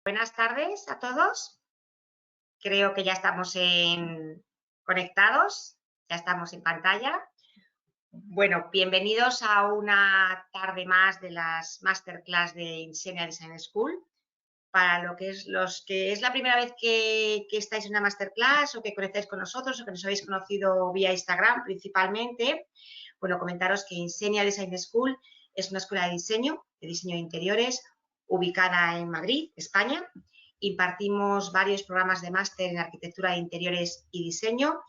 Buenas tardes a todos. Creo que ya estamos conectados, ya estamos en pantalla. Bueno, bienvenidos a una tarde más de las Masterclass de Insenia Design School. Para los que es la primera vez que estáis en una Masterclass o que conectáis con nosotros o que nos habéis conocido vía Instagram principalmente, bueno, comentaros que Insenia Design School es una escuela de diseño de interiores, ubicada en Madrid, España. Impartimos varios programas de máster en arquitectura de interiores y diseño,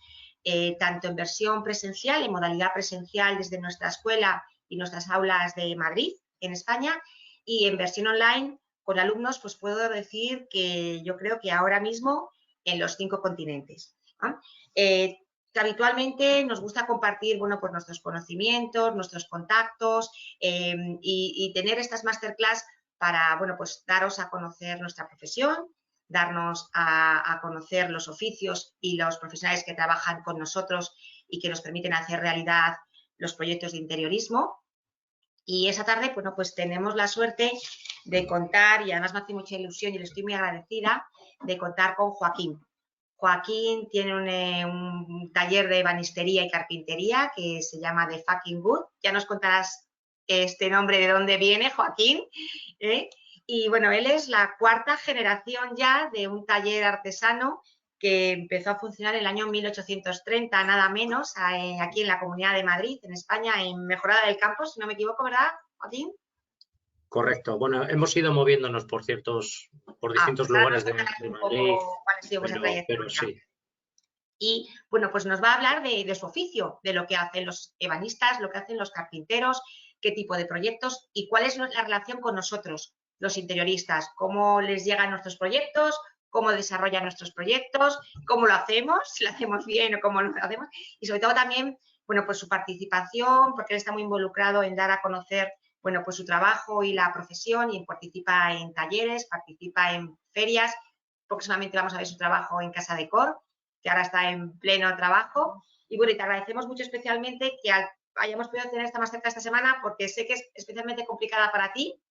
tanto en versión presencial, en modalidad presencial desde nuestra escuela y nuestras aulas de Madrid, en España, y en versión online con alumnos, pues puedo decir que yo creo que ahora mismo en los 5 continentes, ¿no? Habitualmente nos gusta compartir, bueno, pues nuestros conocimientos, nuestros contactos y tener estas masterclass para, bueno, pues daros a conocer nuestra profesión, darnos a conocer los oficios y los profesionales que trabajan con nosotros y que nos permiten hacer realidad los proyectos de interiorismo. Y esa tarde, bueno, pues tenemos la suerte de contar, y además me hace mucha ilusión y le estoy muy agradecida, de contar con Joaquín. Joaquín tiene un taller de ebanistería y carpintería que se llama The Fucking Wood. Ya nos contarás este nombre de dónde viene, Joaquín. Y bueno, él es la 4ª generación ya de un taller artesano que empezó a funcionar en el año 1830, nada menos, aquí en la Comunidad de Madrid, en España, en Mejorada del Campo, si no me equivoco, ¿verdad, Joaquín? Correcto. Bueno, hemos ido moviéndonos por distintos lugares de Madrid, ¿Cuál ha sido vuestra trayectoria? pero sí. Y bueno, pues nos va a hablar de su oficio, de lo que hacen los ebanistas, lo que hacen los carpinteros, qué tipo de proyectos y cuál es la relación con nosotros, los interioristas, cómo les llegan nuestros proyectos, cómo desarrollan nuestros proyectos, cómo lo hacemos, si lo hacemos bien o cómo lo hacemos, y sobre todo también, bueno, pues su participación, porque él está muy involucrado en dar a conocer, bueno, pues su trabajo y la profesión, y participa en talleres, participa en ferias. Próximamente vamos a ver su trabajo en Casa Decor, que ahora está en pleno trabajo. Y bueno, y te agradecemos mucho especialmente que hayamos podido tener esta masterclass esta semana, porque sé que es especialmente complicada para ti,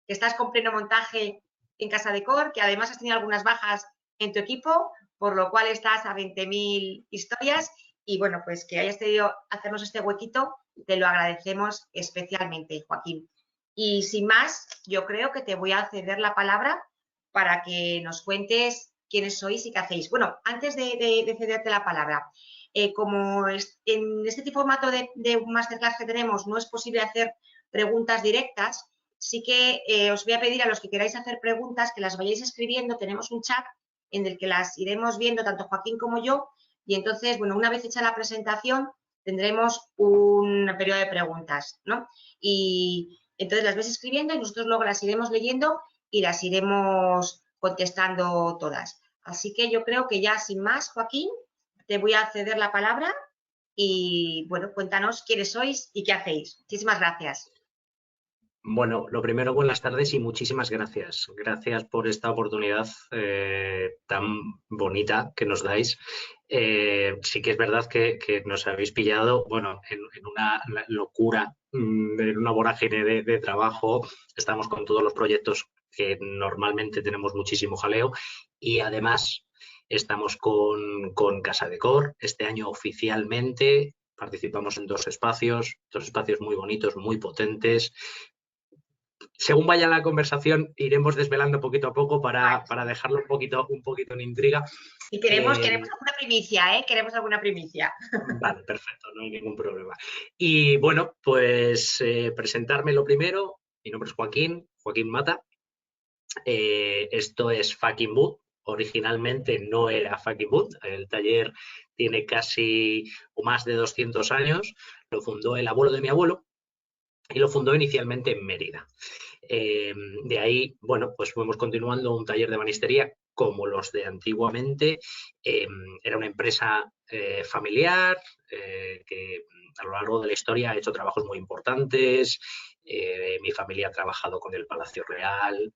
que estás con pleno montaje en Casa Decor, que además has tenido algunas bajas en tu equipo, por lo cual estás a 20.000 historias. Y bueno, pues que hayas querido hacernos este huequito, te lo agradecemos especialmente, Joaquín. Y sin más, yo creo que te voy a ceder la palabra para que nos cuentes quiénes sois y qué hacéis. Bueno, antes de cederte la palabra, como en este tipo de formato de masterclass que tenemos no es posible hacer preguntas directas, sí que os voy a pedir a los que queráis hacer preguntas que las vayáis escribiendo. Tenemos un chat en el que las iremos viendo tanto Joaquín como yo, y entonces, bueno, una vez hecha la presentación tendremos un periodo de preguntas, ¿no? Y entonces las vais escribiendo y nosotros luego las iremos leyendo y las iremos contestando todas. Así que yo creo que ya sin más, Joaquín, te voy a ceder la palabra y, bueno, cuéntanos quiénes sois y qué hacéis. Muchísimas gracias. Bueno, lo primero, buenas tardes y muchísimas gracias. Gracias por esta oportunidad tan bonita que nos dais. Sí que es verdad que nos habéis pillado, bueno, en una locura, en una vorágine de trabajo. Estamos con todos los proyectos que normalmente tenemos muchísimo jaleo, y además estamos con Casa Decor. Este año oficialmente participamos en dos espacios muy bonitos, muy potentes. Según vaya la conversación, iremos desvelando poquito a poco para dejarlo un poquito en intriga. Y queremos alguna primicia, ¿eh? Queremos alguna primicia. Vale, perfecto, no hay ningún problema. Y bueno, pues presentarme lo primero. Mi nombre es Joaquín Mata. Esto es Fucking Wood. Originalmente no era Fucking Wood. El taller tiene casi o más de 200 años. Lo fundó el abuelo de mi abuelo y lo fundó inicialmente en Mérida. De ahí, bueno, pues fuimos continuando un taller de ebanistería como los de antiguamente. Era una empresa familiar que a lo largo de la historia ha hecho trabajos muy importantes. Mi familia ha trabajado con el Palacio Real,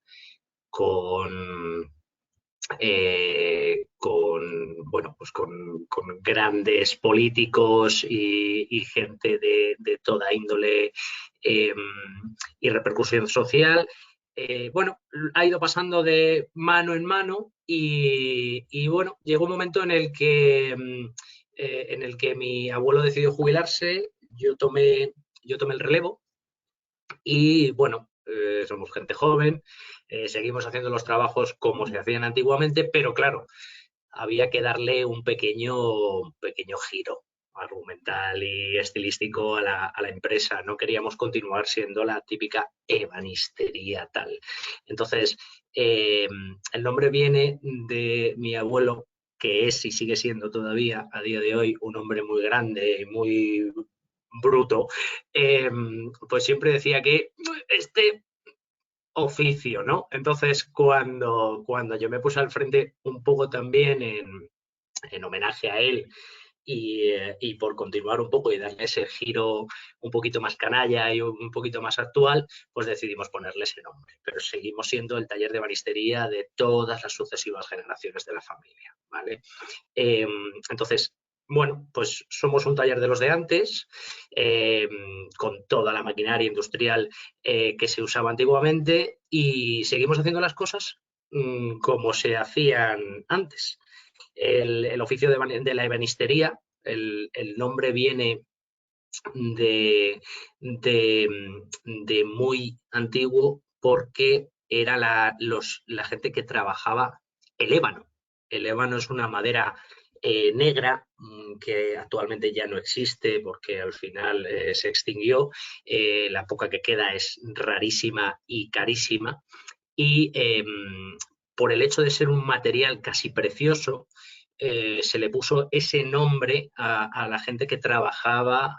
bueno, pues con grandes políticos y gente de toda índole y repercusión social. bueno, ha ido pasando de mano en mano y bueno, llegó un momento en el que mi abuelo decidió jubilarse, yo tomé el relevo y bueno, somos gente joven, seguimos haciendo los trabajos como se hacían antiguamente, pero claro, había que darle un pequeño giro argumental y estilístico a la empresa. No queríamos continuar siendo la típica ebanistería tal. Entonces, el nombre viene de mi abuelo, que es y sigue siendo todavía a día de hoy un hombre muy grande y muy bruto, pues siempre decía que este oficio, ¿no? Entonces, cuando yo me puse al frente un poco también en homenaje a él y por continuar un poco y darle ese giro un poquito más canalla y un poquito más actual, pues decidimos ponerle ese nombre. Pero seguimos siendo el taller de ebanistería de todas las sucesivas generaciones de la familia, ¿vale? Entonces, bueno, pues somos un taller de los de antes, con toda la maquinaria industrial que se usaba antiguamente y seguimos haciendo las cosas como se hacían antes. El oficio de la ebanistería, el nombre viene de, de, de muy antiguo porque era la gente que trabajaba el ébano. El ébano es una madera negra que actualmente ya no existe porque al final se extinguió. La poca que queda es rarísima y carísima. Y por el hecho de ser un material casi precioso, se le puso ese nombre a la gente que trabajaba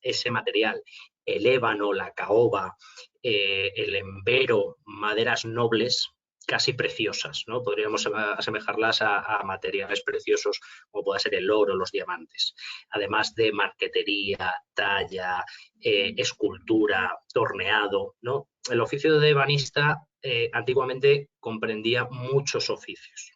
ese material. El ébano, la caoba, el embero, maderas nobles, casi preciosas, ¿no? Podríamos asemejarlas a materiales preciosos como pueda ser el oro, los diamantes. Además de marquetería, talla, escultura, torneado, ¿no? El oficio de ebanista antiguamente comprendía muchos oficios.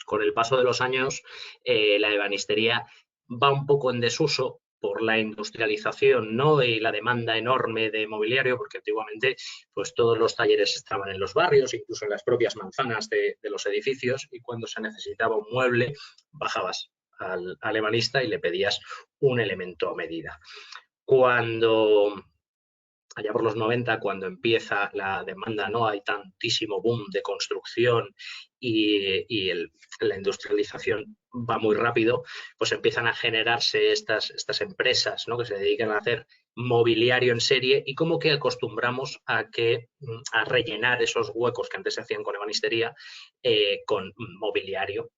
Con el paso de los años, la ebanistería va un poco en desuso por la industrialización, ¿no? Y la demanda enorme de mobiliario, porque antiguamente pues todos los talleres estaban en los barrios, incluso en las propias manzanas de los edificios, y cuando se necesitaba un mueble, bajabas al ebanista y le pedías un elemento a medida. Cuando allá por los 90, cuando empieza la demanda, no hay tantísimo boom de construcción y la industrialización va muy rápido, pues empiezan a generarse estas empresas, ¿no? Que se dedican a hacer mobiliario en serie y como que acostumbramos a rellenar esos huecos que antes se hacían con ebanistería con mobiliario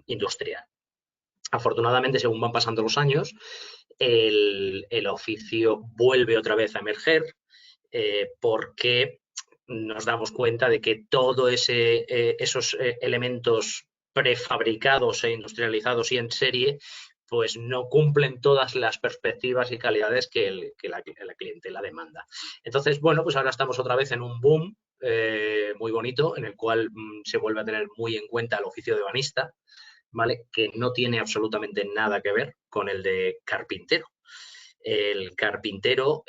industrial. Afortunadamente, según van pasando los años, el oficio vuelve otra vez a emerger porque nos damos cuenta de que todos esos elementos prefabricados e industrializados y en serie pues no cumplen todas las perspectivas y calidades que la clientela demanda. Entonces, bueno, pues ahora estamos otra vez en un boom muy bonito en el cual se vuelve a tener muy en cuenta el oficio de ebanista, ¿vale? Que no tiene absolutamente nada que ver con el de carpintero. El carpintero,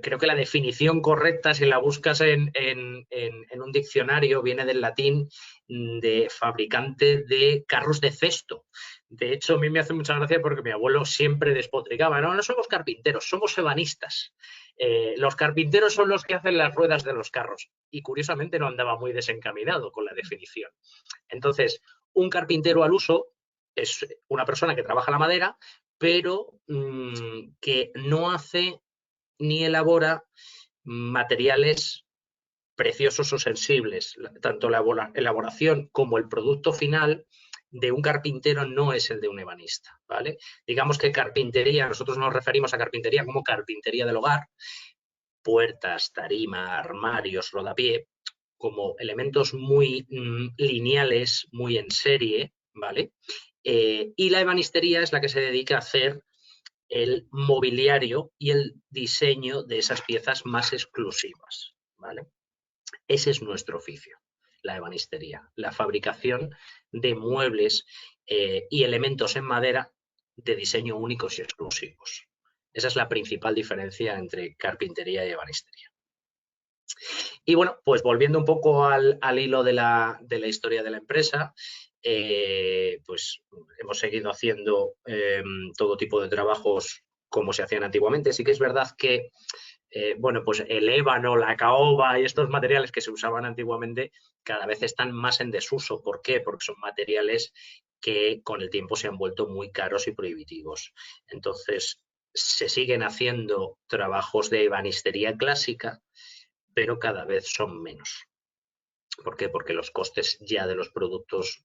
creo que la definición correcta, si la buscas en un diccionario, viene del latín de fabricante de carros de cesto. De hecho, a mí me hace mucha gracia porque mi abuelo siempre despotricaba, no somos carpinteros, somos ebanistas. Los carpinteros son los que hacen las ruedas de los carros. Y curiosamente no andaba muy desencaminado con la definición. Entonces, un carpintero al uso es una persona que trabaja la madera, pero que no hace ni elabora materiales preciosos o sensibles. Tanto la elaboración como el producto final de un carpintero no es el de un ebanista, ¿vale? Digamos que carpintería, nosotros nos referimos a carpintería como carpintería del hogar, puertas, tarima, armarios, rodapié, como elementos muy lineales, muy en serie, ¿vale? Y la ebanistería es la que se dedica a hacer el mobiliario y el diseño de esas piezas más exclusivas, ¿vale? Ese es nuestro oficio, la ebanistería, la fabricación de muebles y elementos en madera de diseño únicos y exclusivos. Esa es la principal diferencia entre carpintería y ebanistería. Y bueno, pues volviendo un poco al hilo de la historia de la empresa, pues hemos seguido haciendo todo tipo de trabajos como se hacían antiguamente. Sí que es verdad que bueno, pues el ébano, la caoba y estos materiales que se usaban antiguamente cada vez están más en desuso. ¿Por qué? Porque son materiales que con el tiempo se han vuelto muy caros y prohibitivos. Entonces, se siguen haciendo trabajos de ebanistería clásica, pero cada vez son menos. ¿Por qué? Porque los costes ya de los productos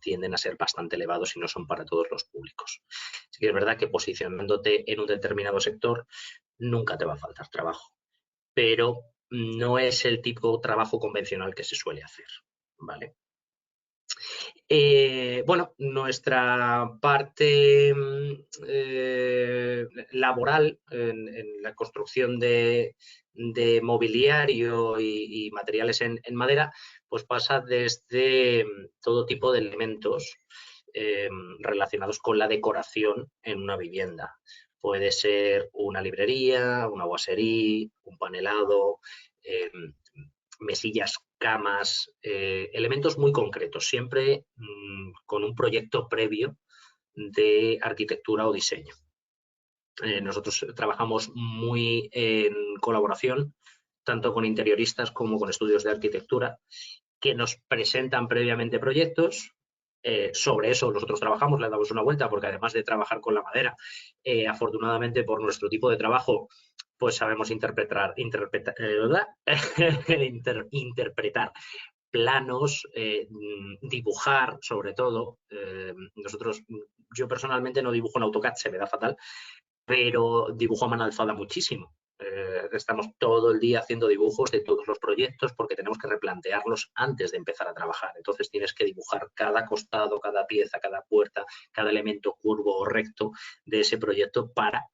tienden a ser bastante elevados y no son para todos los públicos. Así que es verdad que posicionándote en un determinado sector nunca te va a faltar trabajo, pero no es el tipo de trabajo convencional que se suele hacer, ¿vale? Bueno, nuestra parte laboral en la construcción de mobiliario y materiales en madera, pues pasa desde todo tipo de elementos relacionados con la decoración en una vivienda. Puede ser una librería, una guasería, un panelado, mesillas, camas, elementos muy concretos, siempre con un proyecto previo de arquitectura o diseño. Nosotros trabajamos muy en colaboración, tanto con interioristas como con estudios de arquitectura, que nos presentan previamente proyectos. Sobre eso nosotros trabajamos, le damos una vuelta, porque además de trabajar con la madera, afortunadamente por nuestro tipo de trabajo, pues sabemos interpretar planos, dibujar sobre todo. Yo personalmente no dibujo en AutoCAD, se me da fatal, pero dibujo a mano alzada muchísimo. Estamos todo el día haciendo dibujos de todos los proyectos porque tenemos que replantearlos antes de empezar a trabajar. Entonces tienes que dibujar cada costado, cada pieza, cada puerta, cada elemento curvo o recto de ese proyecto para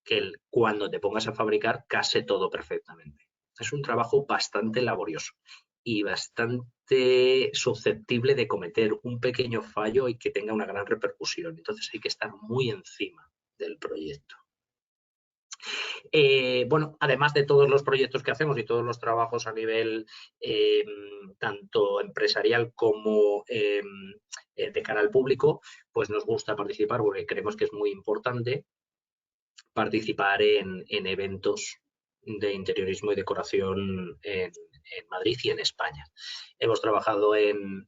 que cuando te pongas a fabricar case todo perfectamente. Es un trabajo bastante laborioso y bastante susceptible de cometer un pequeño fallo y que tenga una gran repercusión. Entonces hay que estar muy encima del proyecto. Bueno, además de todos los proyectos que hacemos y todos los trabajos a nivel tanto empresarial como de cara al público, pues nos gusta participar porque creemos que es muy importante participar en eventos de interiorismo y decoración en Madrid y en España. Hemos trabajado en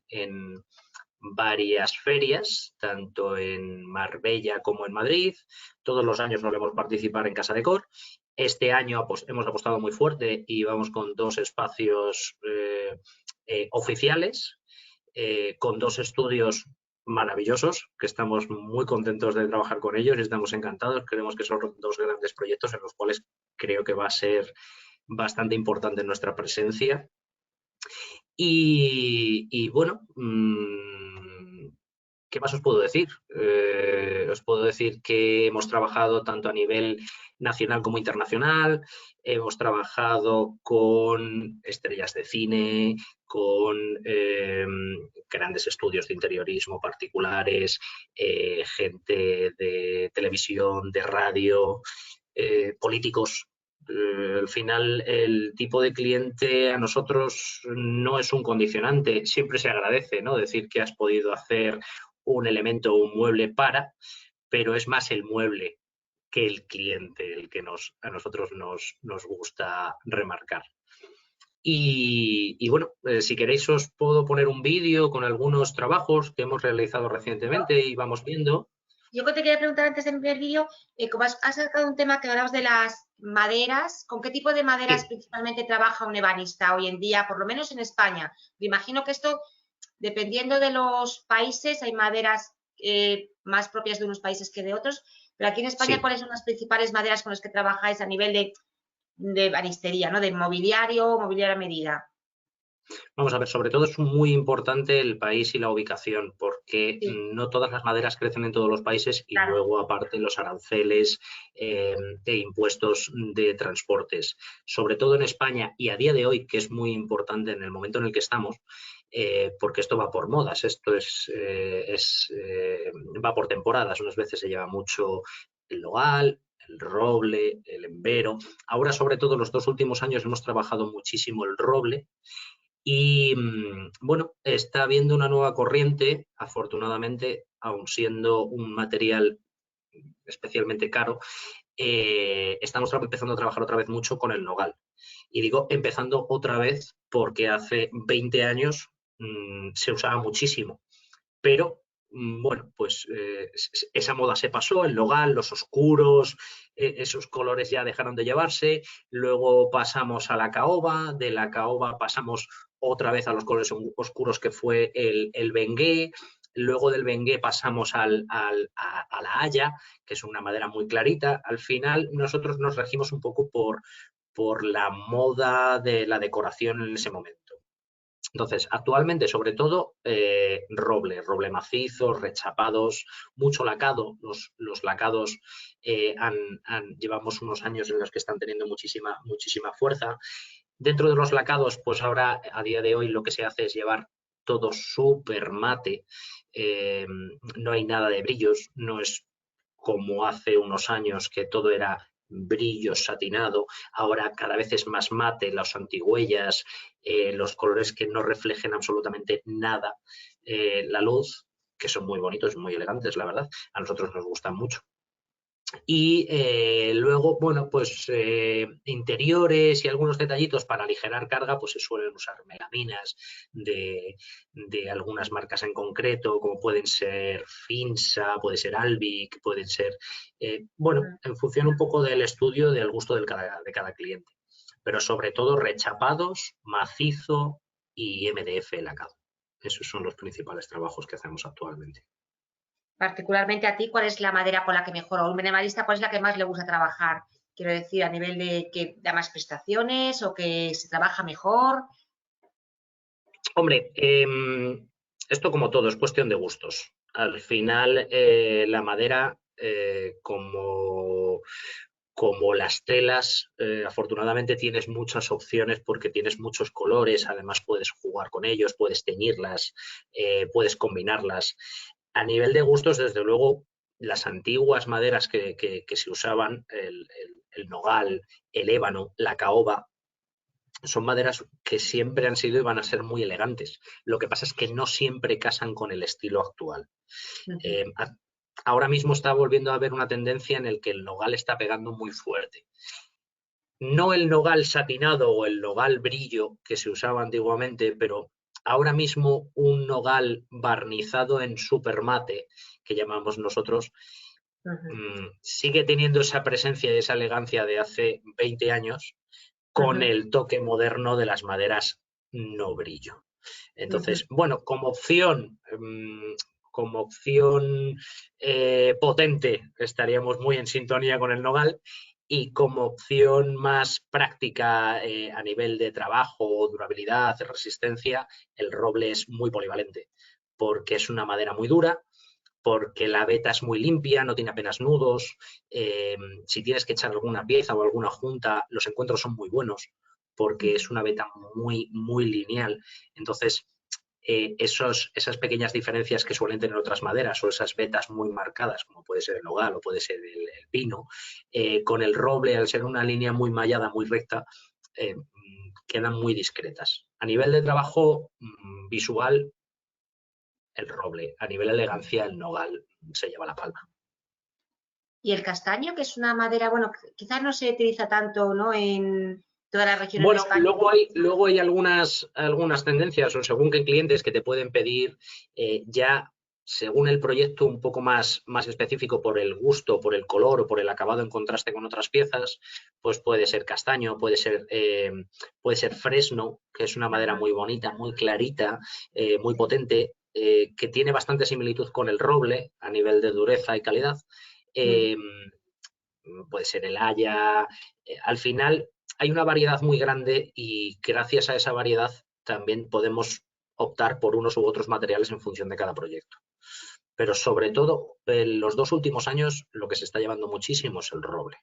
varias ferias, tanto en Marbella como en Madrid. Todos los años solemos participar en Casa Decor. Este año hemos apostado muy fuerte y vamos con 2 espacios oficiales, con 2 estudios maravillosos, que estamos muy contentos de trabajar con ellos y estamos encantados. Creemos que son 2 grandes proyectos en los cuales creo que va a ser bastante importante nuestra presencia. Y bueno, ¿qué más os puedo decir? Os puedo decir que hemos trabajado tanto a nivel nacional como internacional, hemos trabajado con estrellas de cine, con grandes estudios de interiorismo particulares, gente de televisión, de radio, políticos. Al final, el tipo de cliente a nosotros no es un condicionante, siempre se agradece, ¿no? Decir que has podido hacer un elemento o un mueble pero es más el mueble que el cliente el que a nosotros nos gusta remarcar. Y bueno, si queréis os puedo poner un vídeo con algunos trabajos que hemos realizado recientemente y vamos viendo. Yo te quería preguntar antes de ver el vídeo, como has sacado un tema que hablabas de las maderas, ¿con qué tipo de maderas principalmente trabaja un ebanista hoy en día, por lo menos en España? Me imagino que esto, dependiendo de los países, hay maderas más propias de unos países que de otros, pero aquí en España, Sí. ¿cuáles son las principales maderas con las que trabajáis a nivel de ebanistería, ¿no? De mobiliario a medida? Vamos a ver, sobre todo es muy importante el país y la ubicación, porque Sí, no todas las maderas crecen en todos los países y claro. luego aparte los aranceles e impuestos de transportes. Sobre todo en España y a día de hoy, que es muy importante en el momento en el que estamos, porque esto va por modas, esto va por temporadas. Unas veces se lleva mucho el nogal, el roble, el embero. Ahora, sobre todo, los 2 últimos años hemos trabajado muchísimo el roble y, bueno, está habiendo una nueva corriente, afortunadamente, aun siendo un material especialmente caro, estamos empezando a trabajar otra vez mucho con el nogal. Y digo empezando otra vez porque hace 20 años se usaba muchísimo, pero bueno, pues esa moda se pasó, el nogal, los oscuros, esos colores ya dejaron de llevarse, luego pasamos a la caoba, de la caoba pasamos otra vez a los colores oscuros que fue el bengué, luego del bengué pasamos a la haya, que es una madera muy clarita. Al final nosotros nos regimos un poco por la moda de la decoración en ese momento. Entonces, actualmente, sobre todo, roble macizo, rechapados, mucho lacado. Los lacados llevamos unos años en los que están teniendo muchísima fuerza. Dentro de los lacados, pues ahora, a día de hoy, lo que se hace es llevar todo súper mate. No hay nada de brillos, no es como hace unos años que todo era brillo satinado, ahora cada vez es más mate, las antigüellas, los colores que no reflejen absolutamente nada la luz, que son muy bonitos, muy elegantes, la verdad, a nosotros nos gustan mucho. Y luego, bueno, pues interiores y algunos detallitos para aligerar carga, pues se suelen usar melaminas de algunas marcas en concreto, como pueden ser Finsa, puede ser Albic, pueden ser, bueno, en función un poco del estudio, del gusto de cada cliente. Pero sobre todo rechapados, macizo y MDF lacado. Esos son los principales trabajos que hacemos actualmente. Particularmente a ti, ¿cuál es la madera con la que mejor, o un minimalista, cuál es la que más le gusta trabajar? Quiero decir, a nivel de que da más prestaciones o que se trabaja mejor. Hombre, esto como todo es cuestión de gustos. Al final, la madera, como las telas, afortunadamente tienes muchas opciones porque tienes muchos colores, además puedes jugar con ellos, puedes teñirlas, puedes combinarlas. A nivel de gustos, desde luego, las antiguas maderas que se usaban, el nogal, el ébano, la caoba, son maderas que siempre han sido y van a ser muy elegantes. Lo que pasa es que no siempre casan con el estilo actual. Ahora mismo está volviendo a haber una tendencia en el que el nogal está pegando muy fuerte. No el nogal satinado o el nogal brillo que se usaba antiguamente, pero ahora mismo un nogal barnizado en supermate, que llamamos nosotros, sigue teniendo esa presencia y esa elegancia de hace 20 años, con el toque moderno de las maderas no brillo. Entonces, bueno, como opción potente, estaríamos muy en sintonía con el nogal, y como opción más práctica a nivel de trabajo, durabilidad, resistencia, el roble es muy polivalente, porque es una madera muy dura, porque la veta es muy limpia, no tiene apenas nudos. Si tienes que echar alguna pieza o alguna junta, los encuentros son muy buenos, porque es una veta muy, muy lineal. Entonces, esas pequeñas diferencias que suelen tener otras maderas o esas vetas muy marcadas, como puede ser el nogal o puede ser el pino, con el roble, al ser una línea muy mallada, muy recta, quedan muy discretas. A nivel de trabajo visual, el roble. A nivel elegancia, el nogal se lleva la palma. Y el castaño, que es una madera, bueno, quizás no se utiliza tanto, ¿no?, en todas las regiones de Bueno, España. luego hay algunas tendencias o según qué clientes que te pueden pedir ya según el proyecto un poco más específico por el gusto, por el color o por el acabado en contraste con otras piezas, pues puede ser castaño, puede ser fresno, que es una madera muy bonita, muy clarita, muy potente, que tiene bastante similitud con el roble a nivel de dureza y calidad. Puede ser el haya. Al final hay una variedad muy grande y gracias a esa variedad también podemos optar por unos u otros materiales en función de cada proyecto. Pero sobre todo, en los 2 últimos años lo que se está llevando muchísimo es el roble.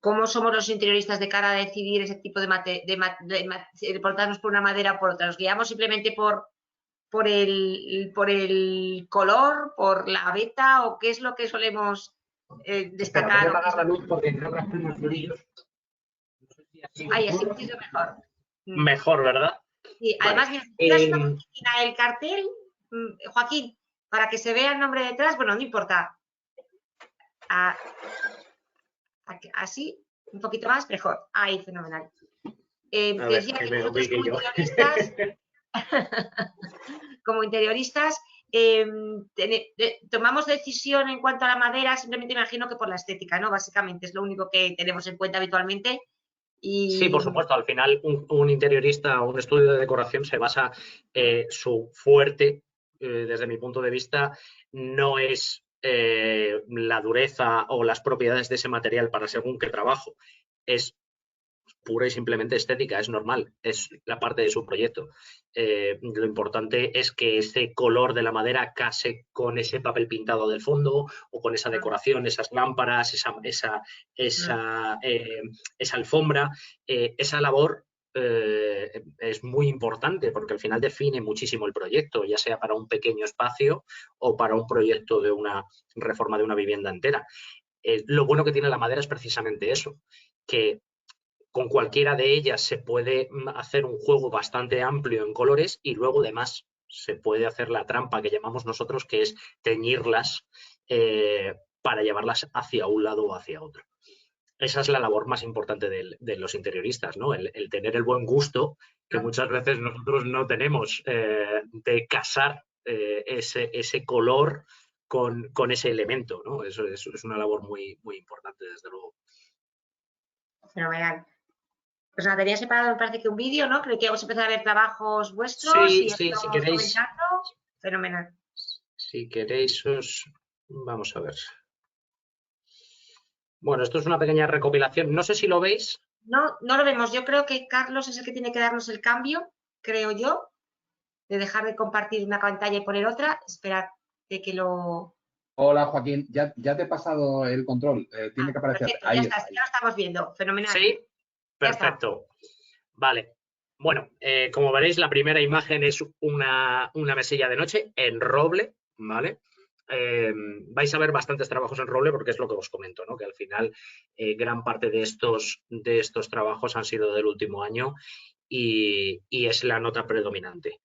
¿Cómo somos los interioristas de cara a decidir ese tipo de portarnos por una madera o por otra? ¿Nos guiamos simplemente por el color, por la veta, o qué es lo que solemos Espera, voy a destacar. apagar la luz porque creo que hacen unos brillos. No sé si así Ahí, así mejor. un poquito mejor. Mejor, ¿verdad? Sí, Vale. además, mira, si tiras una poquitina el cartel, Joaquín, para que se vea el nombre detrás, bueno, no importa. Así, un poquito más, mejor. Ahí, fenomenal. Te decía que nosotros como interioristas, tomamos decisión en cuanto a la madera, simplemente imagino que por la estética, ¿no? Básicamente es lo único que tenemos en cuenta habitualmente. Sí, por supuesto. Al final, un interiorista o un estudio de decoración se basa, su fuerte, desde mi punto de vista, no es la dureza o las propiedades de ese material para según qué trabajo. Es pura y simplemente estética, es normal, es la parte de su proyecto. Lo importante es que ese color de la madera case con ese papel pintado del fondo o con esa decoración, esas lámparas, esa alfombra. Esa labor es muy importante porque al final define muchísimo el proyecto, ya sea para un pequeño espacio o para un proyecto de una reforma de una vivienda entera. Lo bueno que tiene la madera es precisamente eso, que con cualquiera de ellas se puede hacer un juego bastante amplio en colores y luego además se puede hacer la trampa que llamamos nosotros, que es teñirlas para llevarlas hacia un lado o hacia otro. Esa es la labor más importante de los interioristas, ¿no? El tener el buen gusto, que muchas veces nosotros no tenemos, de casar ese color con ese elemento, ¿no? Eso es una labor muy, muy importante, desde luego. Fenomenal. Pues nada, tenía separado, me parece que un vídeo, ¿no? Creo que vamos a empezar a ver trabajos vuestros Sí, y sí, si estamos queréis, comentando. Fenomenal. si queréis vamos a ver. Bueno, esto es una pequeña recopilación. No sé si lo veis. No, no lo vemos. Yo creo que Carlos es el que tiene que darnos el cambio, creo yo, de dejar de compartir una pantalla y poner otra. Esperad de que lo... Hola, Joaquín. Ya te he pasado el control. Tiene que aparecer. Perfecto, Ahí ya está. está, ya lo estamos viendo. Fenomenal. Sí, Ya está. perfecto. Vale. Bueno, como veréis, la primera imagen es una mesilla de noche en roble, ¿vale? Vais a ver bastantes trabajos en roble porque es lo que os comento, ¿no? Que al final gran parte de estos trabajos han sido del último año y es la nota predominante.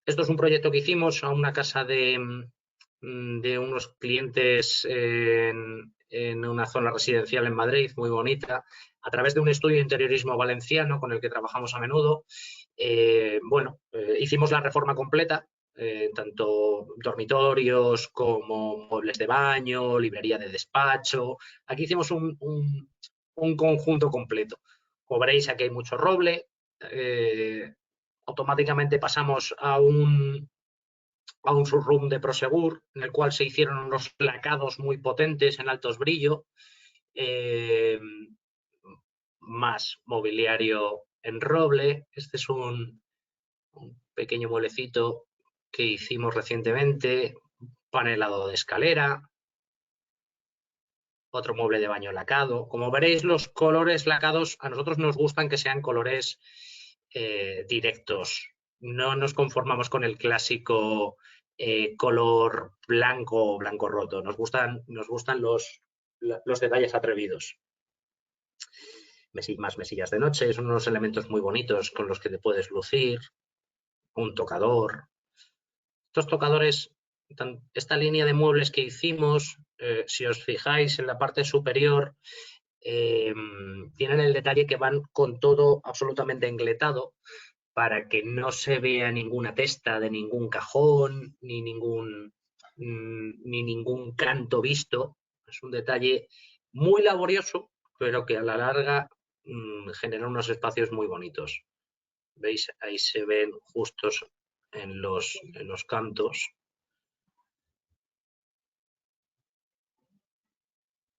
Esto es un proyecto que hicimos a una casa de unos clientes en una zona residencial en Madrid, muy bonita, a través de un estudio de interiorismo valenciano con el que trabajamos a menudo. Hicimos la reforma completa, tanto dormitorios como muebles de baño, librería de despacho. Aquí hicimos un conjunto completo. Como veréis, aquí hay mucho roble. Automáticamente pasamos a un showroom de Prosegur, en el cual se hicieron unos lacados muy potentes en altos brillo, más mobiliario en roble. Este es un pequeño mueblecito que hicimos recientemente, panelado de escalera, otro mueble de baño lacado. Como veréis, los colores lacados a nosotros nos gustan que sean colores directos. No nos conformamos con el clásico color blanco o blanco roto. Nos gustan los detalles atrevidos. Más mesillas de noche, son unos elementos muy bonitos con los que te puedes lucir. Un tocador. Estos tocadores, esta línea de muebles que hicimos, si os fijáis en la parte superior, tienen el detalle que van con todo absolutamente engletado para que no se vea ninguna testa de ningún cajón ni ningún canto visto. Es un detalle muy laborioso, pero que a la larga genera unos espacios muy bonitos. ¿Veis? Ahí se ven justos en los cantos.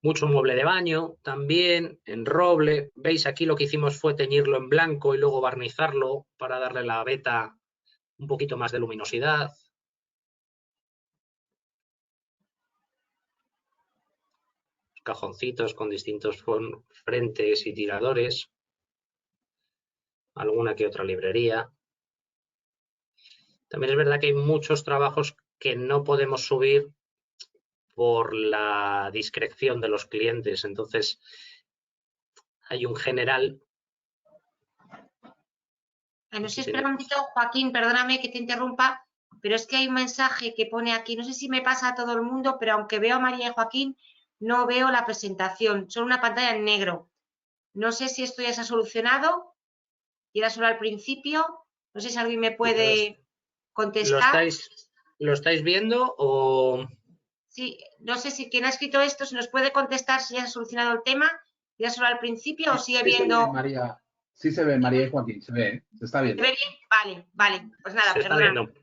Mucho mueble de baño también, en roble. ¿Veis? Aquí lo que hicimos fue teñirlo en blanco y luego barnizarlo para darle la veta un poquito más de luminosidad. Cajoncitos con distintos frentes y tiradores. Alguna que otra librería. También es verdad que hay muchos trabajos que no podemos subir por la discreción de los clientes. Entonces, hay un general. No sé, espera un momentito, Joaquín, perdóname que te interrumpa, pero es que hay un mensaje que pone aquí, no sé si me pasa a todo el mundo, pero aunque veo a María y Joaquín, no veo la presentación, solo una pantalla en negro. No sé si esto ya se ha solucionado, y era solo al principio, no sé si alguien me puede contestar. ¿Lo estáis viendo o...? Sí, no sé si quien ha escrito esto se nos puede contestar si ya se ha solucionado el tema, y era solo al principio o sigue viendo... Sí se ve, María y Joaquín, se ve, se está viendo. ¿Se ve bien? Vale, pues nada, ¿Se está perdona. viendo?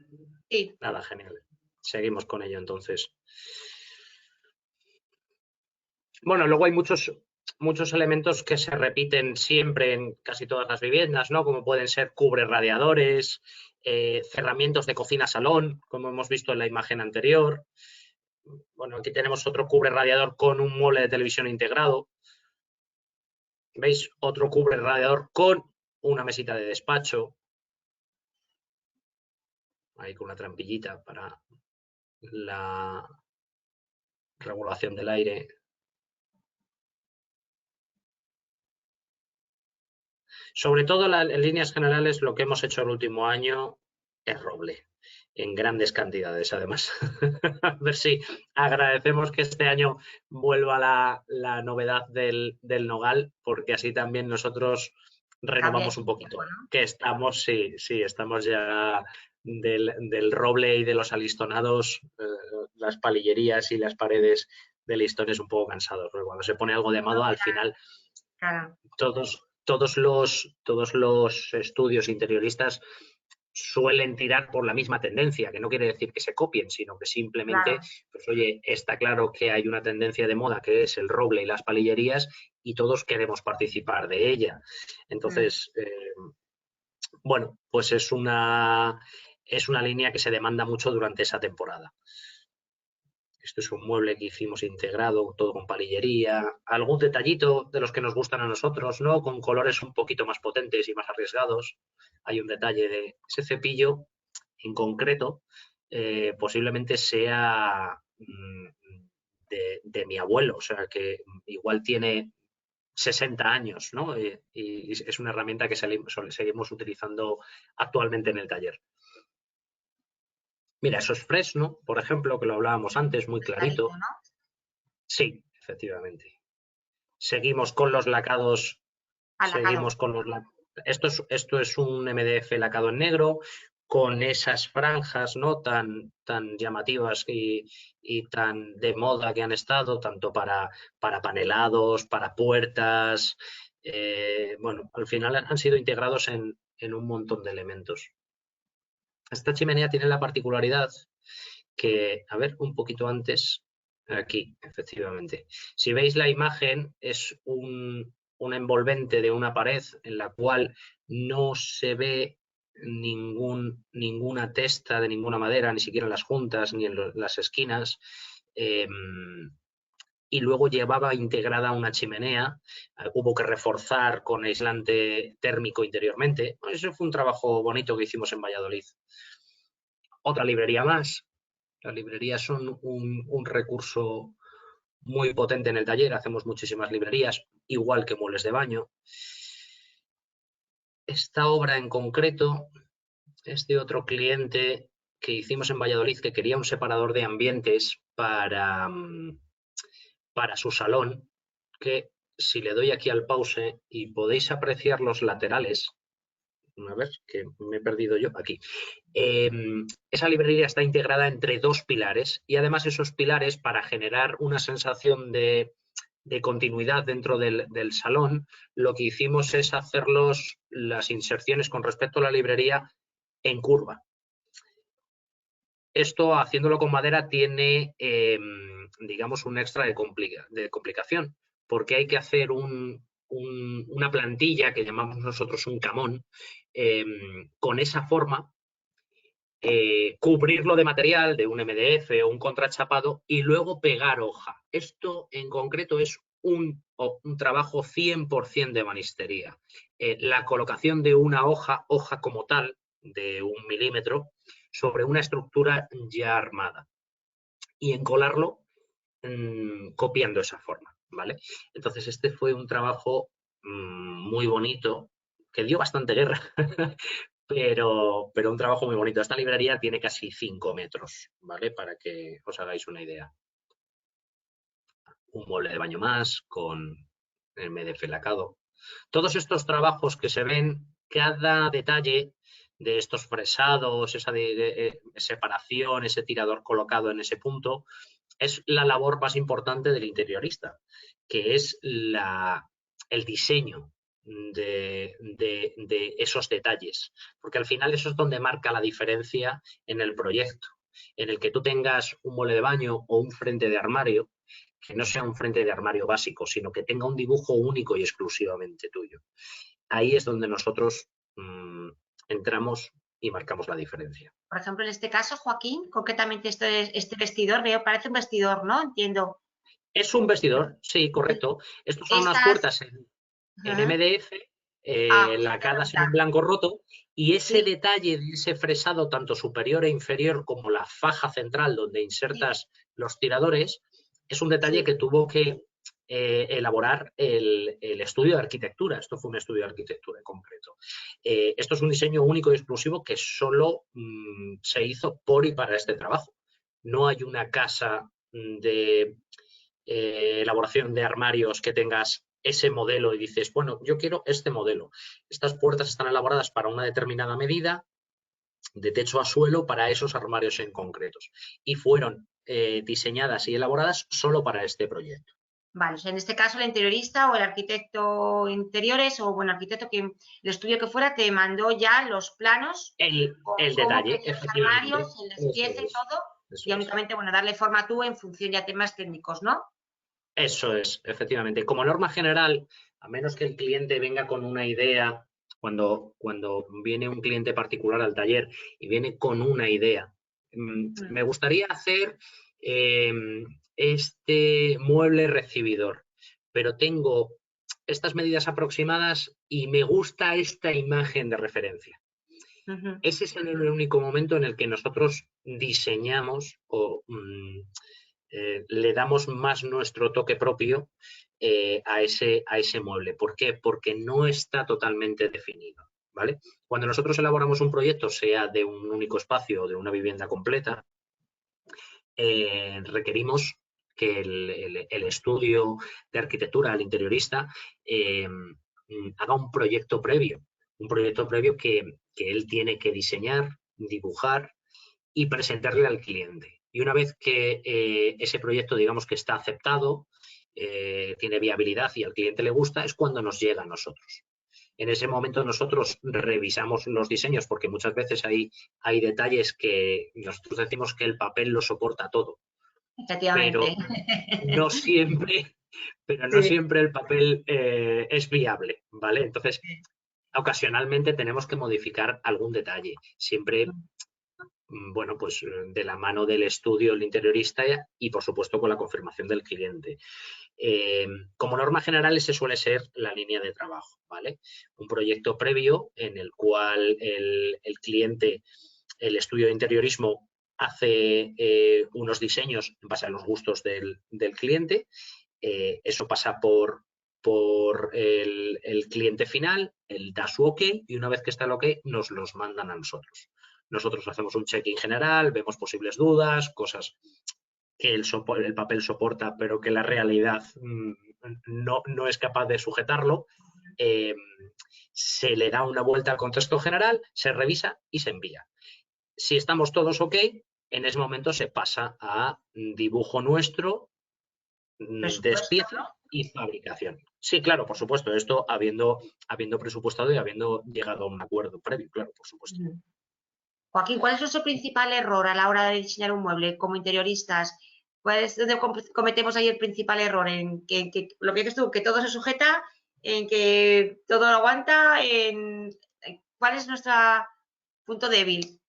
Sí. Nada, genial. Seguimos con ello entonces. Bueno, luego hay muchos elementos que se repiten siempre en casi todas las viviendas, ¿no? Como pueden ser cubre radiadores, cerramientos de cocina-salón, como hemos visto en la imagen anterior. Bueno, aquí tenemos otro cubre radiador con un mueble de televisión integrado. ¿Veis? Otro cubre radiador con una mesita de despacho. Ahí con una trampillita para la regulación del aire. Sobre todo en líneas generales lo que hemos hecho el último año es roble, en grandes cantidades además. A ver si agradecemos que este año vuelva la novedad del nogal, porque así también nosotros renovamos un poquito. ¿No? Que estamos, sí, estamos ya del roble y de los alistonados, las palillerías y las paredes de listones un poco cansados. Porque cuando se pone algo de moda, al final todos los estudios interioristas suelen tirar por la misma tendencia, que no quiere decir que se copien, sino que simplemente, pues oye, está claro que hay una tendencia de moda que es el roble y las palillerías y todos queremos participar de ella. Entonces, bueno, pues es una línea que se demanda mucho durante esa temporada. Esto es un mueble que hicimos integrado, todo con palillería, algún detallito de los que nos gustan a nosotros, ¿no? Con colores un poquito más potentes y más arriesgados. Hay un detalle de ese cepillo en concreto, posiblemente sea de mi abuelo, o sea que igual tiene 60 años, ¿no? Y es una herramienta que seguimos utilizando actualmente en el taller. Mira, eso es fresno, por ejemplo, que lo hablábamos antes, muy clarito. ¿No? Sí, efectivamente. Seguimos con los lacados. Seguimos con los esto es un MDF lacado en negro, con esas franjas, ¿no? tan llamativas y tan de moda que han estado, tanto para panelados, para puertas. Bueno, al final han sido integrados en un montón de elementos. Esta chimenea tiene la particularidad que, a ver, un poquito antes, aquí, efectivamente. Si veis la imagen, es un envolvente de una pared en la cual no se ve ninguna testa de ninguna madera, ni siquiera en las juntas ni en las esquinas. Y luego llevaba integrada una chimenea, hubo que reforzar con aislante térmico interiormente. Eso fue un trabajo bonito que hicimos en Valladolid. Otra librería más. Las librerías son un recurso muy potente en el taller, hacemos muchísimas librerías, igual que muebles de baño. Esta obra en concreto es de otro cliente que hicimos en Valladolid que quería un separador de ambientes para su salón, que si le doy aquí al pause y podéis apreciar los laterales, a ver, que me he perdido yo aquí. Esa librería está integrada entre dos pilares y además esos pilares, para generar una sensación de continuidad dentro del salón, lo que hicimos es hacer las inserciones con respecto a la librería en curva. Esto, haciéndolo con madera, tiene, digamos, un extra de complicación, porque hay que hacer una plantilla que llamamos nosotros un camón, con esa forma, cubrirlo de material, de un MDF o un contrachapado y luego pegar hoja. Esto en concreto es un trabajo 100% de ebanistería. La colocación de una hoja como tal, de 1 milímetro, sobre una estructura ya armada. Y encolarlo copiando esa forma, ¿vale? Entonces este fue un trabajo muy bonito, que dio bastante guerra, pero un trabajo muy bonito. Esta librería tiene casi 5 metros, ¿vale? Para que os hagáis una idea. Un mueble de baño más, con el MDF lacado. Todos estos trabajos que se ven, cada detalle de estos fresados, esa separación, ese tirador colocado en ese punto, es la labor más importante del interiorista, que es el diseño de esos detalles, porque al final eso es donde marca la diferencia en el proyecto, en el que tú tengas un mueble de baño o un frente de armario, que no sea un frente de armario básico, sino que tenga un dibujo único y exclusivamente tuyo. Ahí es donde nosotros entramos y marcamos la diferencia. Por ejemplo, en este caso, Joaquín, concretamente este vestidor, veo, parece un vestidor, ¿no? Entiendo. Es un vestidor, sí, correcto. Estos son unas puertas en MDF, lacadas en un blanco roto, y ese detalle de ese fresado, tanto superior e inferior, como la faja central donde insertas los tiradores, es un detalle que tuvo que elaborar el estudio de arquitectura. Esto fue un estudio de arquitectura en concreto. Esto es un diseño único y exclusivo que solo se hizo por y para este trabajo. No hay una casa de elaboración de armarios que tengas ese modelo y dices, bueno, yo quiero este modelo. Estas puertas están elaboradas para una determinada medida, de techo a suelo, para esos armarios en concretos. Y fueron diseñadas y elaboradas solo para este proyecto. Vale, o sea, en este caso el interiorista o el arquitecto interiores o, bueno, arquitecto que el estudio que fuera te mandó ya los planos. El detalle, los armarios, el despiece y todo. Y únicamente, bueno, darle forma tú en función ya temas técnicos, ¿no? Eso es, efectivamente. Como norma general, a menos que el cliente venga con una idea, cuando viene un cliente particular al taller y viene con una idea, me gustaría hacer este mueble recibidor, pero tengo estas medidas aproximadas y me gusta esta imagen de referencia. Ese es el único momento en el que nosotros diseñamos o le damos más nuestro toque propio a ese mueble. ¿Por qué? Porque no está totalmente definido, ¿vale? Cuando nosotros elaboramos un proyecto, sea de un único espacio o de una vivienda completa, requerimos que el estudio de arquitectura, el interiorista, haga un proyecto previo que él tiene que diseñar, dibujar y presentarle al cliente. Y una vez que ese proyecto, digamos que está aceptado, tiene viabilidad y al cliente le gusta, es cuando nos llega a nosotros. En ese momento nosotros revisamos los diseños porque muchas veces hay detalles que nosotros decimos que el papel lo soporta todo. Pero no siempre, el papel es viable, ¿vale? Entonces, ocasionalmente tenemos que modificar algún detalle. Siempre, bueno, pues de la mano del estudio, el interiorista y, por supuesto, con la confirmación del cliente. Como norma general, ese suele ser la línea de trabajo, ¿vale? Un proyecto previo en el cual el cliente, el estudio de interiorismo, hace unos diseños en base a los gustos del cliente. Eso pasa por el cliente final, él da su OK y una vez que está el OK nos los mandan a nosotros. Nosotros hacemos un check-in general, vemos posibles dudas, cosas que el papel soporta pero que la realidad no es capaz de sujetarlo. Se le da una vuelta al contexto general, se revisa y se envía. Si estamos todos OK, en ese momento se pasa a dibujo nuestro, despiece y fabricación. Sí, claro, por supuesto, esto habiendo presupuestado y habiendo llegado a un acuerdo previo, claro, por supuesto. Joaquín, ¿cuál es nuestro principal error a la hora de diseñar un mueble como interioristas? ¿Cuál es donde cometemos ahí el principal error? En que lo que dices tú, que todo se sujeta, en que todo lo aguanta, ¿cuál es nuestro punto débil?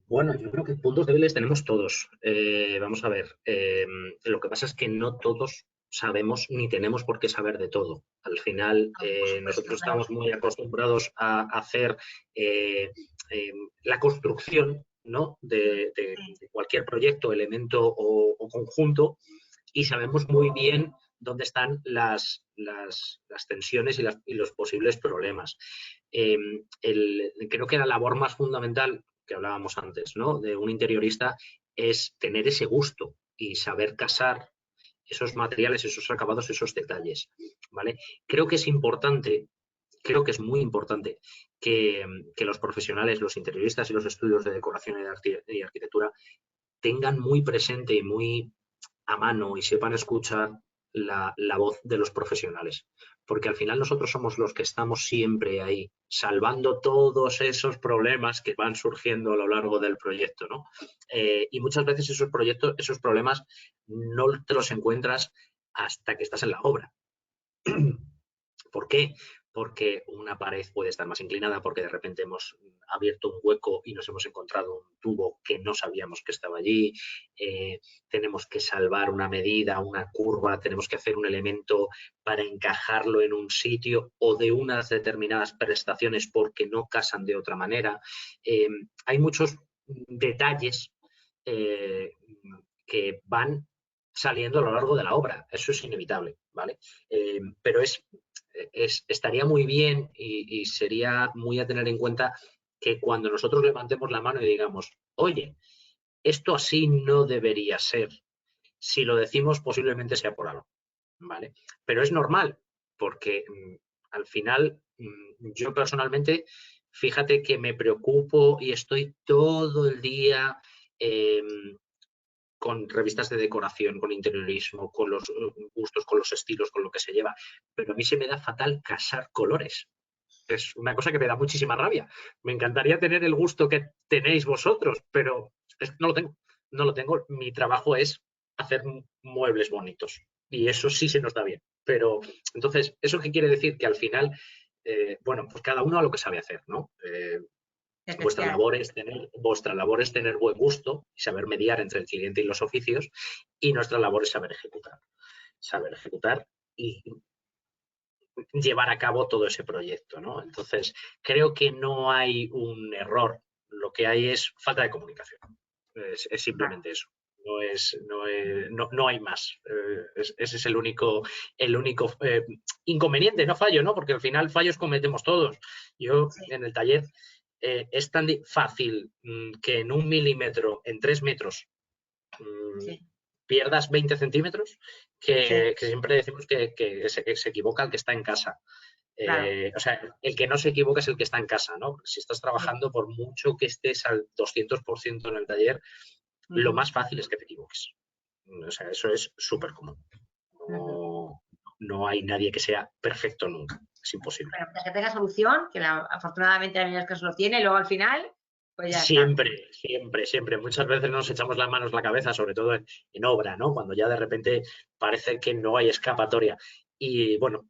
Bueno, yo creo que puntos débiles tenemos todos. Vamos a ver, lo que pasa es que no todos sabemos ni tenemos por qué saber de todo. Al final, nosotros estamos muy acostumbrados a hacer la construcción ¿no? de cualquier proyecto, elemento o conjunto, y sabemos muy bien dónde están las tensiones y los posibles problemas. Creo que la labor más fundamental que hablábamos antes, ¿no? De un interiorista es tener ese gusto y saber casar esos materiales, esos acabados, esos detalles, ¿vale? Creo que es importante, creo que es muy importante que los profesionales, los interioristas y los estudios de decoración y arquitectura tengan muy presente y muy a mano y sepan escuchar la voz de los profesionales, porque al final nosotros somos los que estamos siempre ahí, salvando todos esos problemas que van surgiendo a lo largo del proyecto, ¿no? Y muchas veces esos problemas no te los encuentras hasta que estás en la obra. ¿Por qué? Porque una pared puede estar más inclinada, porque de repente hemos abierto un hueco y nos hemos encontrado un tubo que no sabíamos que estaba allí, tenemos que salvar una medida, una curva, tenemos que hacer un elemento para encajarlo en un sitio o de unas determinadas prestaciones porque no casan de otra manera. Hay muchos detalles que van saliendo a lo largo de la obra, eso es inevitable, ¿vale? Pero estaría muy bien y sería muy a tener en cuenta que cuando nosotros levantemos la mano y digamos, oye, esto así no debería ser, si lo decimos posiblemente sea por algo, ¿vale? Pero es normal, porque al final yo personalmente, fíjate que me preocupo y estoy todo el día con revistas de decoración, con interiorismo, con los gustos, con los estilos, con lo que se lleva. Pero a mí se me da fatal casar colores. Es una cosa que me da muchísima rabia. Me encantaría tener el gusto que tenéis vosotros, pero no lo tengo. No lo tengo. Mi trabajo es hacer muebles bonitos. Y eso sí se nos da bien. Pero, entonces, ¿eso qué quiere decir? Que al final, bueno, pues cada uno a lo que sabe hacer, ¿no? Vuestra labor es tener buen gusto y saber mediar entre el cliente y los oficios, y nuestra labor es saber ejecutar y llevar a cabo todo ese proyecto, ¿no? Entonces, creo que no hay un error, lo que hay es falta de comunicación, es simplemente eso. No hay más. Ese es el único inconveniente, no fallo, ¿no? Porque al final fallos cometemos todos. Yo en el taller es tan fácil que en 1 milímetro, en 3 metros, pierdas 20 centímetros, que siempre decimos que se equivoca el que está en casa. Claro. O sea, el que no se equivoca es el que está en casa, ¿no? Si estás trabajando, por mucho que estés al 200% en el taller, lo más fácil es que te equivoques. O sea, eso es súper común. No hay nadie que sea perfecto nunca. Es imposible. Pero que tenga solución, que afortunadamente a mí es que lo tiene, y luego al final, pues ya siempre, está. Siempre. Muchas veces nos echamos las manos a la cabeza, sobre todo en obra, ¿no? Cuando ya de repente parece que no hay escapatoria. Y bueno,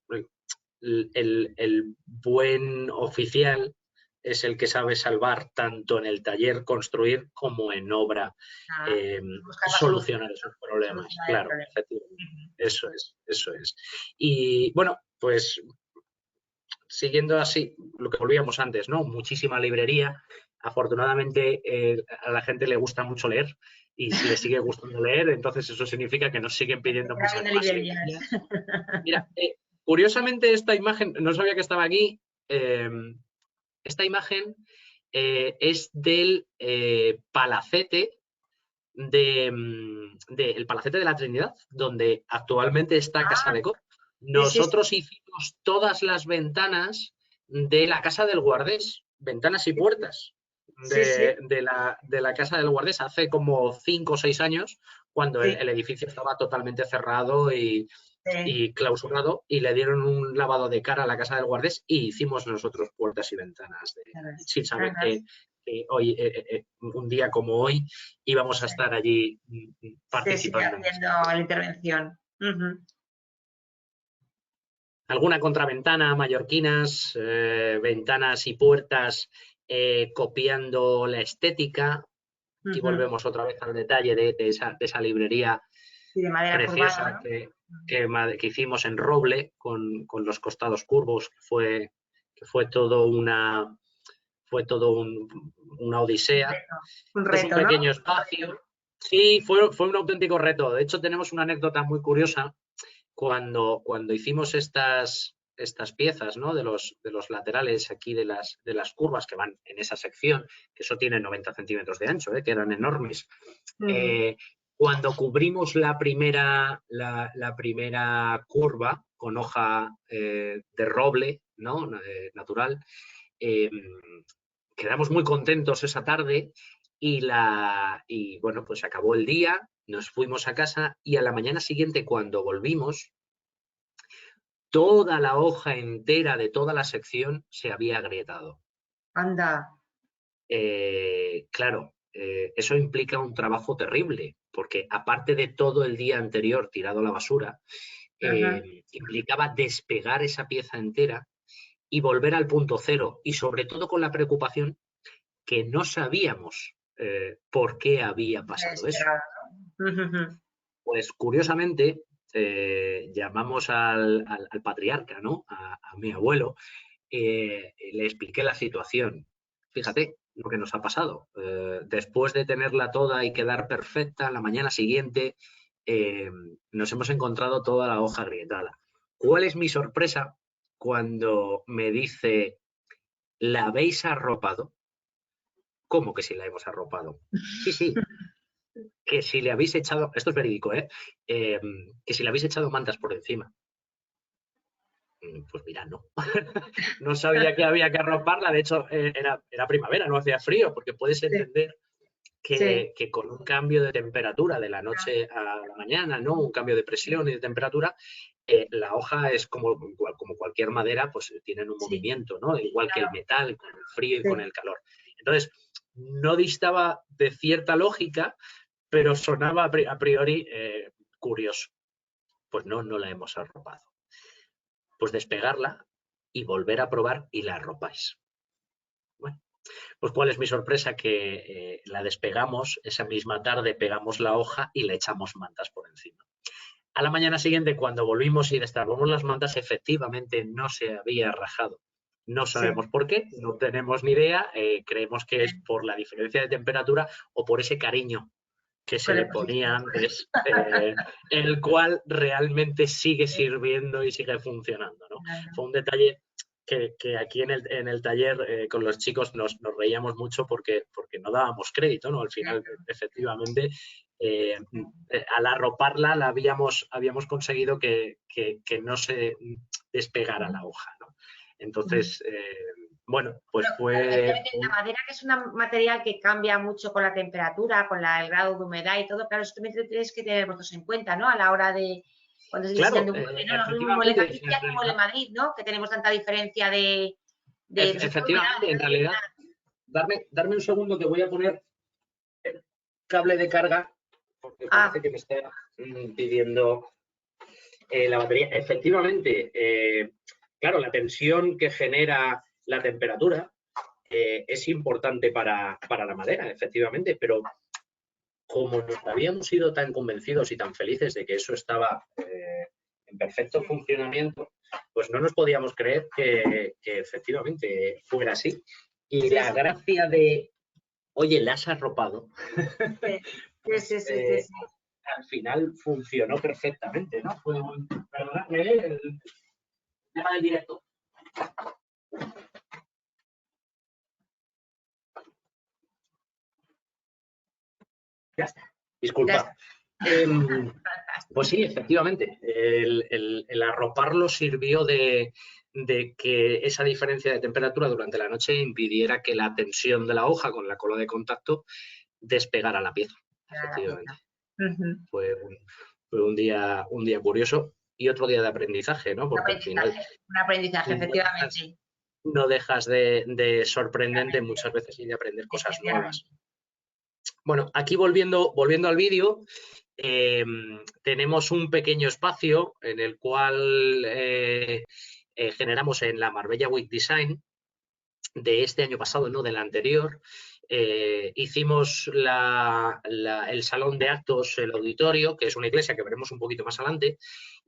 el buen oficial es el que sabe salvar tanto en el taller construir como en obra, solucionar esos problemas. Claro, efectivamente. Eso es. Y bueno, pues siguiendo así lo que volvíamos antes, ¿no? Muchísima librería. Afortunadamente a la gente le gusta mucho leer y si le sigue gustando leer, entonces eso significa que nos siguen pidiendo muchas más librerías. Mira, curiosamente esta imagen, no sabía que estaba aquí, esta imagen es del palacete el palacete de la Trinidad, donde actualmente está Casa Decor. Nosotros hicimos todas las ventanas de la Casa del Guardés, ventanas y puertas de la Casa del Guardés hace como 5 o 6 años, cuando el edificio estaba totalmente cerrado y clausurado, y le dieron un lavado de cara a la Casa del Guardés y hicimos nosotros puertas y ventanas sin saber que hoy, un día como hoy, íbamos a estar allí participando. Haciendo la intervención. Alguna contraventana, mallorquinas, ventanas y puertas copiando la estética. Y volvemos otra vez al detalle de esa librería de madera preciosa curvada, que hicimos en roble con los costados curvos, que fue todo fue todo una odisea. Un Es un reto, pequeño ¿no? espacio. Sí, fue un auténtico reto. De hecho, tenemos una anécdota muy curiosa cuando hicimos estas piezas, ¿no? de los laterales aquí de las curvas que van en esa sección, que eso tiene 90 centímetros de ancho, que eran enormes. Cuando cubrimos la primera curva con hoja de roble, ¿no? Natural, quedamos muy contentos esa tarde y bueno, pues acabó el día, nos fuimos a casa y a la mañana siguiente, cuando volvimos, toda la hoja entera de toda la sección se había agrietado. Anda. Claro, eso implica un trabajo terrible, porque aparte de todo el día anterior tirado a la basura, implicaba despegar esa pieza entera y volver al punto cero, y sobre todo con la preocupación que no sabíamos por qué había pasado eso. Pues curiosamente llamamos al patriarca, ¿no? A mi abuelo, le expliqué la situación. Fíjate lo que nos ha pasado. Después de tenerla toda y quedar perfecta, la mañana siguiente nos hemos encontrado toda la hoja agrietada. ¿Cuál es mi sorpresa cuando me dice, ¿la habéis arropado? ¿Cómo que si la hemos arropado? Sí, sí, que si le habéis echado, esto es verídico, que si le habéis echado mantas por encima. Pues mira, no. No sabía que había que arroparla, de hecho era primavera, no hacía frío, porque puedes entender que con un cambio de temperatura de la noche a la mañana, ¿no? Un cambio de presión y de temperatura, la hoja es como cualquier madera, pues tienen un movimiento, ¿no? Igual que el metal, con el frío y con el calor. Entonces, no distaba de cierta lógica, pero sonaba a priori curioso. Pues no la hemos arropado. Pues despegarla y volver a probar y la arropáis. Bueno, pues cuál es mi sorpresa, que la despegamos, esa misma tarde pegamos la hoja y le echamos mantas por encima. A la mañana siguiente, cuando volvimos y destapamos las mantas, efectivamente no se había rajado. No sabemos por qué, no tenemos ni idea, creemos que es por la diferencia de temperatura o por ese cariño que se le ponía antes, el cual realmente sigue sirviendo y sigue funcionando, ¿no? Fue un detalle que aquí en el taller con los chicos nos reíamos mucho porque no dábamos crédito, ¿no? Al final, efectivamente, al arroparla habíamos conseguido que no se despegara la hoja, ¿no? Entonces, bueno, pues fue... La madera, que es un material que cambia mucho con la temperatura, con el grado de humedad y todo, claro, esto tenéis que tener vosotros en cuenta, ¿no? A la hora de cuando se diseñando un mueble, ¿no? No es lo mismo mueble Galicia que mueble Madrid, ¿no? Que tenemos tanta diferencia de efectivamente, en realidad, darme un segundo que voy a poner el cable de carga, porque parece que me está pidiendo la batería. Efectivamente, claro, la tensión que genera la temperatura es importante para la madera, efectivamente, pero como nos habíamos sido tan convencidos y tan felices de que eso estaba en perfecto funcionamiento, pues no nos podíamos creer que efectivamente fuera así. Y la gracia de, oye, ¿la has arropado? Sí. Al final funcionó perfectamente, ¿no? Fue perdonadme el tema del directo. Ya está, disculpa. Pues sí, efectivamente, el arroparlo sirvió de que esa diferencia de temperatura durante la noche impidiera que la tensión de la hoja con la cola de contacto despegara la pieza. Efectivamente. Fue un día curioso y otro día de aprendizaje, ¿no? Porque al final un aprendizaje, efectivamente. No dejas de sorprendente muchas veces y de aprender cosas nuevas. Bueno, aquí volviendo al vídeo, tenemos un pequeño espacio en el cual generamos en la Marbella Week Design de este año pasado, no del anterior. Hicimos el salón de actos, el auditorio, que es una iglesia que veremos un poquito más adelante,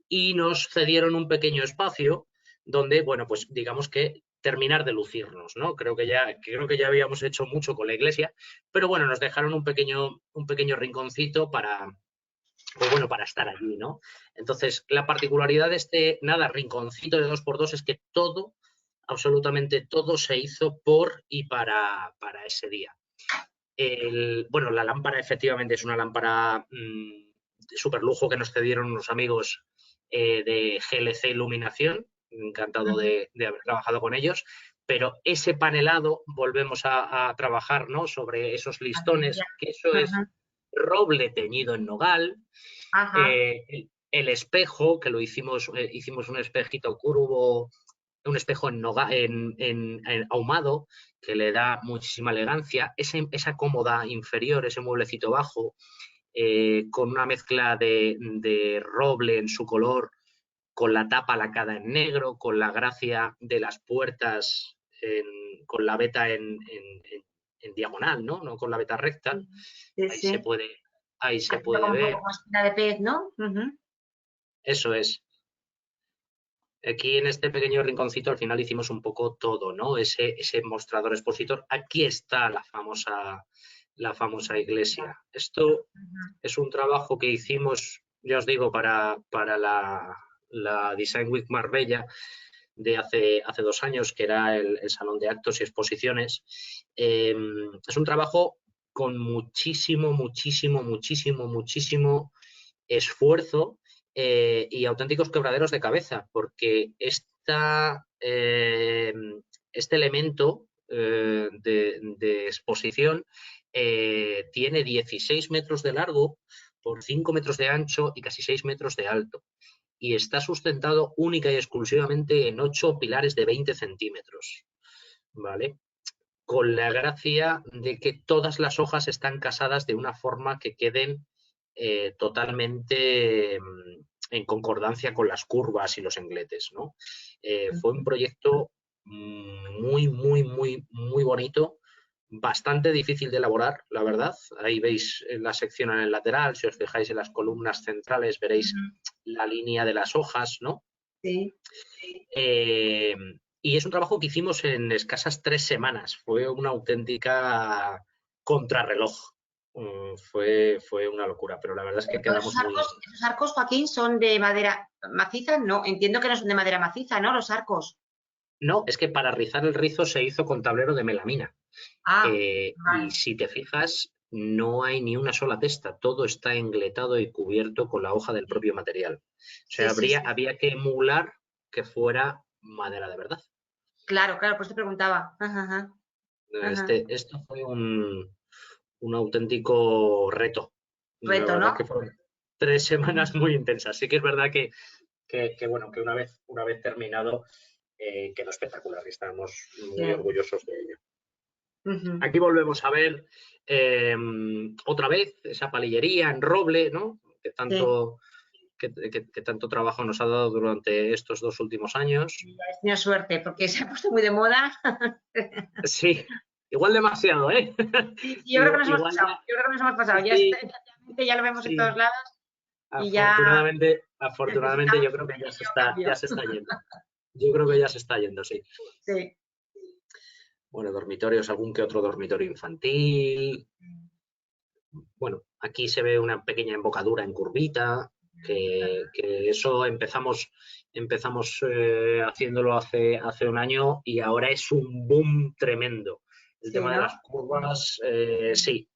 y nos cedieron un pequeño espacio donde, bueno, pues digamos que terminar de lucirnos, ¿no? Creo que ya habíamos hecho mucho con la iglesia, pero bueno, nos dejaron un pequeño rinconcito para estar allí, ¿no? Entonces, la particularidad de este, rinconcito de 2x2 es que todo, absolutamente todo se hizo por y para ese día. La lámpara efectivamente es una lámpara de super lujo que nos cedieron unos amigos de GLC Iluminación, encantado de haber trabajado con ellos, pero ese panelado volvemos a trabajar, ¿no? Sobre esos listones, que eso es roble teñido en nogal. El espejo, que lo hicimos un espejito curvo, un espejo en ahumado, que le da muchísima elegancia. Esa cómoda inferior, ese mueblecito bajo, con una mezcla de roble en su color, con la tapa lacada en negro, con la gracia de las puertas, con la veta en diagonal, ¿no? No con la veta recta. Sí, ahí sí. se puede Como un ver. poco más espina de pez, ¿no? Eso es. Aquí en este pequeño rinconcito al final hicimos un poco todo, ¿no? Ese mostrador expositor. Aquí está la famosa iglesia. Esto es un trabajo que hicimos, ya os digo, para la Design Week Marbella de hace 2 años, que era el salón de actos y exposiciones. Es un trabajo con muchísimo esfuerzo y auténticos quebraderos de cabeza, porque este elemento de exposición tiene 16 metros de largo por 5 metros de ancho y casi 6 metros de alto. Y está sustentado única y exclusivamente en 8 pilares de 20 centímetros. ¿Vale? Con la gracia de que todas las hojas están casadas de una forma que queden totalmente en concordancia con las curvas y los engletes, ¿no? Fue un proyecto muy bonito, bastante difícil de elaborar, la verdad. Ahí veis la sección en el lateral, si os fijáis en las columnas centrales veréis la línea de las hojas, ¿no? Sí. Y es un trabajo que hicimos en escasas 3 semanas. Fue una auténtica contrarreloj. Fue una locura, pero la verdad es que quedamos muy... ¿Esos arcos, Joaquín, son de madera maciza? No, entiendo que no son de madera maciza, ¿no? Los arcos. No, es que para rizar el rizo se hizo con tablero de melamina. Vale. Y si te fijas, no hay ni una sola testa. Todo está engletado y cubierto con la hoja del propio material. O sea, había que emular que fuera madera de verdad. Claro, pues te preguntaba. Esto fue un auténtico reto. Reto, la verdad ¿no? que fueron 3 semanas muy intensas. Sí que es verdad que una vez terminado quedó espectacular y estamos muy orgullosos de ello. Aquí volvemos a ver otra vez esa palillería en roble, ¿no? Que tanto trabajo nos ha dado durante estos 2 últimos años. Has tenido suerte, porque se ha puesto muy de moda. Sí, igual demasiado, ¿eh? Sí, yo creo que nos hemos pasado. Sí, ya lo vemos en todos lados. Y afortunadamente yo creo que ya se está yendo. Yo creo que ya se está yendo, sí. Sí. Bueno, dormitorios, algún que otro dormitorio infantil. Bueno, aquí se ve una pequeña embocadura en curvita, que eso empezamos haciéndolo hace 1 año y ahora es un boom tremendo. El tema de las curvas, sí.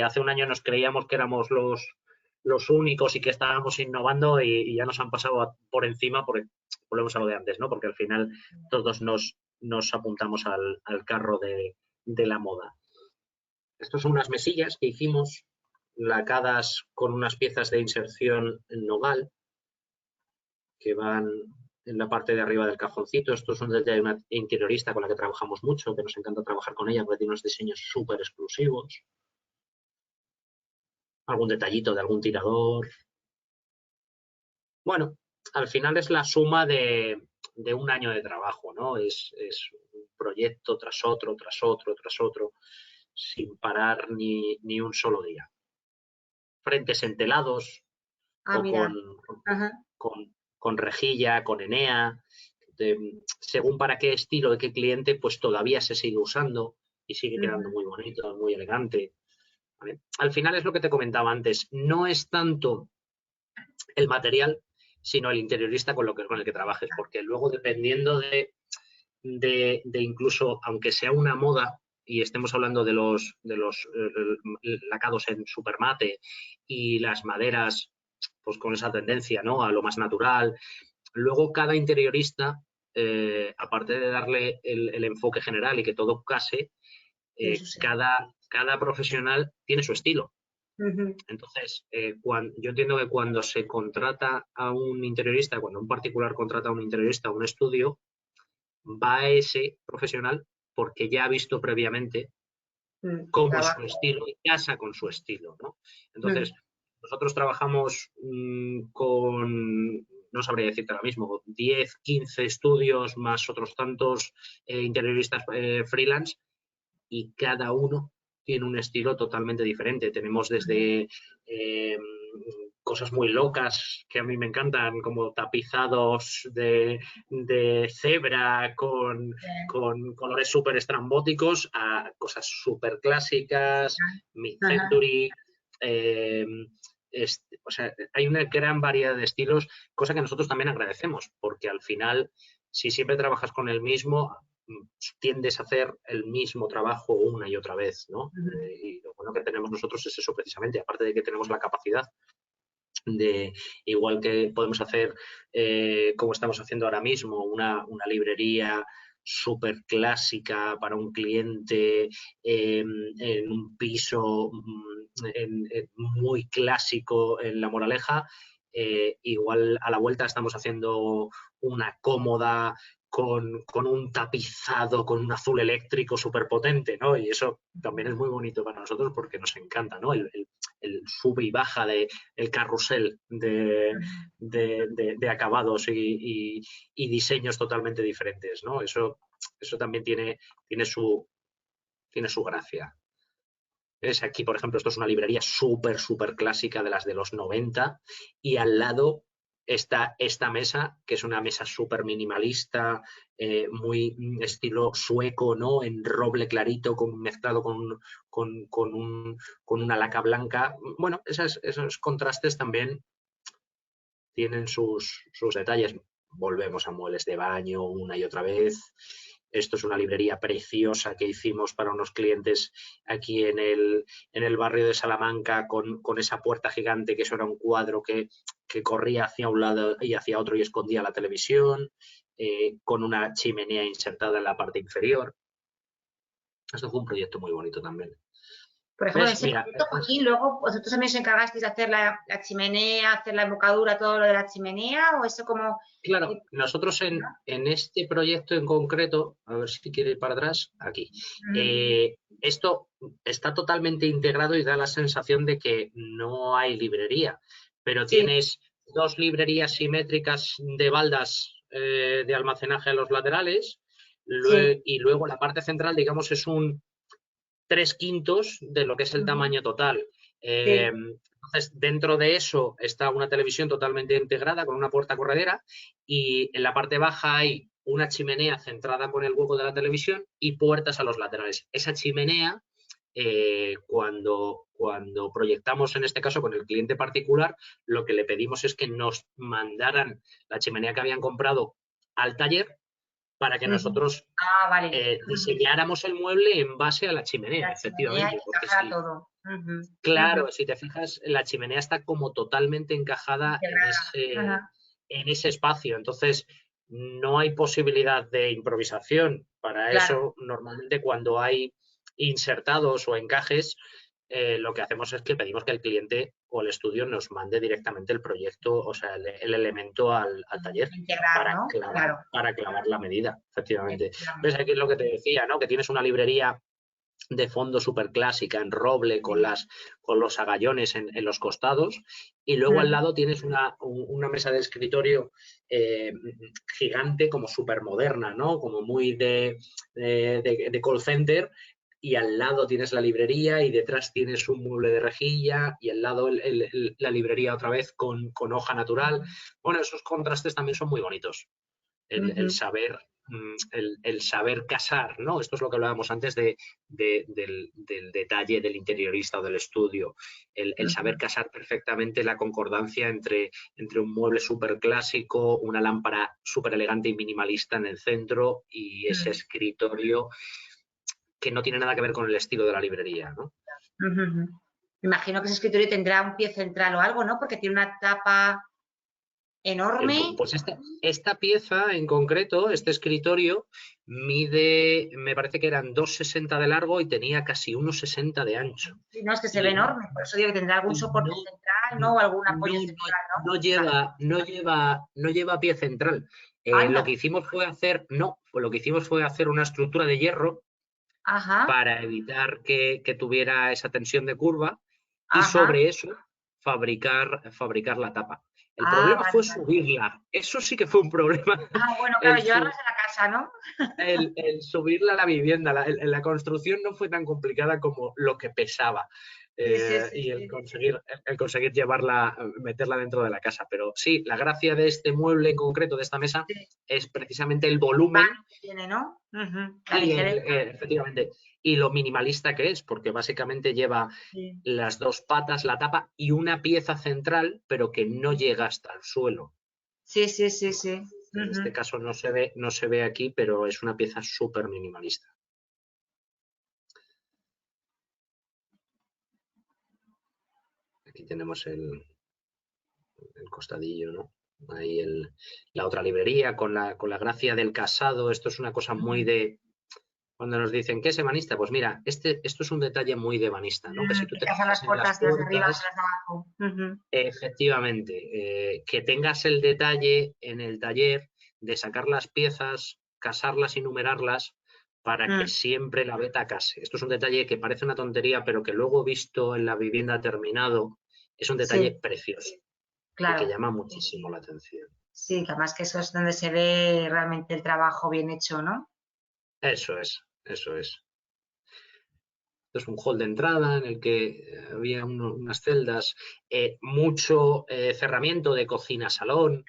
Hace 1 año nos creíamos que éramos los únicos y que estábamos innovando y ya nos han pasado por encima, porque volvemos a lo de antes, ¿no? Porque al final todos nos apuntamos al carro de la moda. Estas son unas mesillas que hicimos lacadas con unas piezas de inserción en nogal que van en la parte de arriba del cajoncito. Estos son de una interiorista con la que trabajamos mucho, que nos encanta trabajar con ella porque tiene unos diseños súper exclusivos. Algún detallito de algún tirador. Bueno, al final es la suma de 1 año de trabajo, ¿no? Es un proyecto tras otro, sin parar ni un solo día. Frentes entelados o con rejilla, con enea, según para qué estilo de qué cliente, pues todavía se sigue usando y sigue quedando muy bonito, muy elegante. ¿Vale? Al final es lo que te comentaba antes, no es tanto el material, sino el interiorista con el que trabajes, porque luego dependiendo de incluso, aunque sea una moda, y estemos hablando de los lacados en supermate y las maderas, pues con esa tendencia, ¿no?, a lo más natural. Luego cada interiorista, aparte de darle el enfoque general y que todo case, cada profesional tiene su estilo. Entonces, yo entiendo que cuando se contrata a un interiorista, cuando un particular contrata a un interiorista a un estudio, va a ese profesional porque ya ha visto previamente cómo es su estilo y casa con su estilo, ¿no? Entonces, nosotros trabajamos con, no sabría decirte ahora mismo, 10, 15 estudios más otros tantos interioristas freelance, y cada uno tiene un estilo totalmente diferente. Tenemos desde cosas muy locas que a mí me encantan, como tapizados de cebra con colores súper estrambóticos, a cosas súper clásicas, mid-century. O sea, hay una gran variedad de estilos, cosa que nosotros también agradecemos, porque al final, si siempre trabajas con el mismo, tiendes a hacer el mismo trabajo una y otra vez, ¿no? Y lo bueno que tenemos nosotros es eso precisamente, aparte de que tenemos la capacidad de, igual que podemos hacer, como estamos haciendo ahora mismo, una librería súper clásica para un cliente en un piso muy clásico en La Moraleja, igual a la vuelta estamos haciendo una cómoda con un tapizado, con un azul eléctrico súper potente, ¿no? Y eso también es muy bonito para nosotros porque nos encanta, ¿no? El sube y baja el carrusel de acabados y diseños totalmente diferentes, ¿no? Eso también tiene su gracia. ¿Ves? Aquí, por ejemplo, esto es una librería súper clásica de las de los 90, y al lado está esta mesa, que es una mesa súper minimalista, muy estilo sueco, ¿no? En roble clarito, mezclado con una laca blanca. Bueno, esos contrastes también tienen sus detalles. Volvemos a muebles de baño una y otra vez. Esto es una librería preciosa que hicimos para unos clientes aquí en el barrio de Salamanca, con esa puerta gigante, que eso era un cuadro que corría hacia un lado y hacia otro y escondía la televisión, con una chimenea insertada en la parte inferior. Esto fue un proyecto muy bonito también. Por ejemplo, en ese proyecto, Joaquín, luego vosotros también os encargasteis de hacer la chimenea, hacer la embocadura, todo lo de la chimenea, o eso como... Claro, nosotros en este proyecto en concreto, a ver si quiere ir para atrás, aquí, esto está totalmente integrado y da la sensación de que no hay librería, pero tienes dos librerías simétricas de baldas de almacenaje a los laterales, y luego la parte central, digamos, es un 3/5 de lo que es el tamaño total. Entonces, dentro de eso está una televisión totalmente integrada con una puerta corredera, y en la parte baja hay una chimenea centrada con el hueco de la televisión y puertas a los laterales. Esa chimenea, cuando proyectamos, en este caso con el cliente particular, lo que le pedimos es que nos mandaran la chimenea que habían comprado al taller, para que nosotros diseñáramos el mueble en base a la chimenea, efectivamente. Porque todo. Claro, si te fijas, la chimenea está como totalmente encajada en ese espacio. Entonces, no hay posibilidad de improvisación. Para eso, normalmente cuando hay insertados o encajes, lo que hacemos es que pedimos que el cliente o el estudio nos mande directamente el proyecto, o sea, el elemento al taller para clavar la medida, efectivamente. ¿Ves? Aquí es lo que te decía, ¿no? Que tienes una librería de fondo súper clásica en roble con los agallones en los costados, y luego al lado tienes una mesa de escritorio gigante, como súper moderna, ¿no? Como muy de call center, y al lado tienes la librería y detrás tienes un mueble de rejilla y al lado la librería otra vez con hoja natural. Bueno, esos contrastes también son muy bonitos. el saber, el saber casar, ¿no? Esto es lo que hablábamos antes del detalle del interiorista o del estudio, el saber casar perfectamente la concordancia entre un mueble súper clásico, una lámpara súper elegante y minimalista en el centro y ese escritorio que no tiene nada que ver con el estilo de la librería, ¿no? Me imagino que ese escritorio tendrá un pie central o algo, ¿no? Porque tiene una tapa enorme. Pues esta pieza en concreto, este escritorio, mide, me parece que eran 2,60 de largo y tenía casi 1,60 de ancho. Sí, no, es que se ve enorme, por eso digo que tendrá algún soporte central, ¿no? O algún apoyo central, ¿no? No lleva pie central. Lo que hicimos fue hacer, una estructura de hierro para evitar que tuviera esa tensión de curva y sobre eso fabricar la tapa. El problema fue subirla. Eso sí que fue un problema. Bueno, claro, llevarlas a la casa, ¿no? El subirla a la vivienda. La construcción no fue tan complicada como lo que pesaba. Y el conseguir llevarla, meterla dentro de la casa. Pero sí, la gracia de este mueble en concreto, de esta mesa, es precisamente el volumen. Que tiene, ¿no? Efectivamente. Y lo minimalista que es, porque básicamente lleva las dos patas, la tapa y una pieza central, pero que no llega hasta el suelo. Sí. En este caso no se ve aquí, pero es una pieza súper minimalista. Aquí tenemos el costadillo, ¿no? Ahí la otra librería con la gracia del casado. Esto es una cosa muy de... Cuando nos dicen, ¿qué es ebanista? Pues mira, esto es un detalle muy de ebanista, ¿no? Que si tú te fijas las puertas de arriba, las de abajo. Efectivamente, que tengas el detalle en el taller de sacar las piezas, casarlas y numerarlas para que siempre la beta case. Esto es un detalle que parece una tontería, pero que luego visto en la vivienda terminado es un detalle precioso. Claro. Y que llama muchísimo la atención. Sí, que además que eso es donde se ve realmente el trabajo bien hecho, ¿no? Eso es. Esto es un hall de entrada en el que había unas celdas, mucho cerramiento de cocina-salón.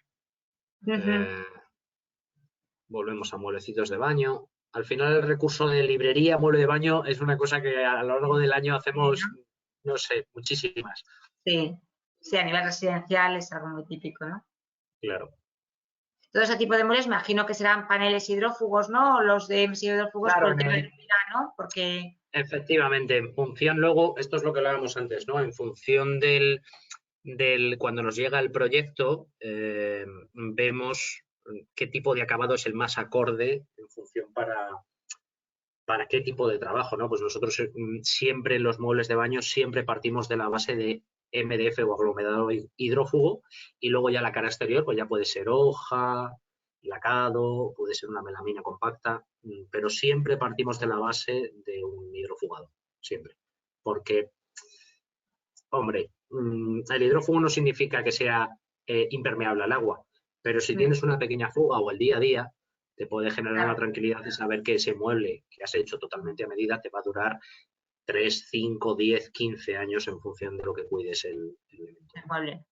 Volvemos a mueblecitos de baño. Al final el recurso de librería, mueble de baño, es una cosa que a lo largo del año hacemos, no sé, muchísimas. Sí, a nivel residencial es algo muy típico, ¿no? Claro. Todo ese tipo de muebles, me imagino que serán paneles hidrófugos, ¿no? O los de hidrófugos por el tema de humedad, ¿no? Porque... Efectivamente, en función luego, esto es lo que hablábamos antes, ¿no? En función del cuando nos llega el proyecto, vemos qué tipo de acabado es el más acorde en función para qué tipo de trabajo, ¿no? Pues nosotros siempre en los muebles de baño siempre partimos de la base de MDF o aglomerado hidrófugo y luego ya la cara exterior pues ya puede ser hoja, lacado, puede ser una melamina compacta, pero siempre partimos de la base de un hidrofugado, siempre. Porque, hombre, el hidrófugo no significa que sea impermeable al agua, pero si tienes una pequeña fuga o el día a día, te puede generar la tranquilidad de saber que ese mueble que has hecho totalmente a medida te va a durar 3, 5, 10, 15 años en función de lo que cuides el elemento. El mueble.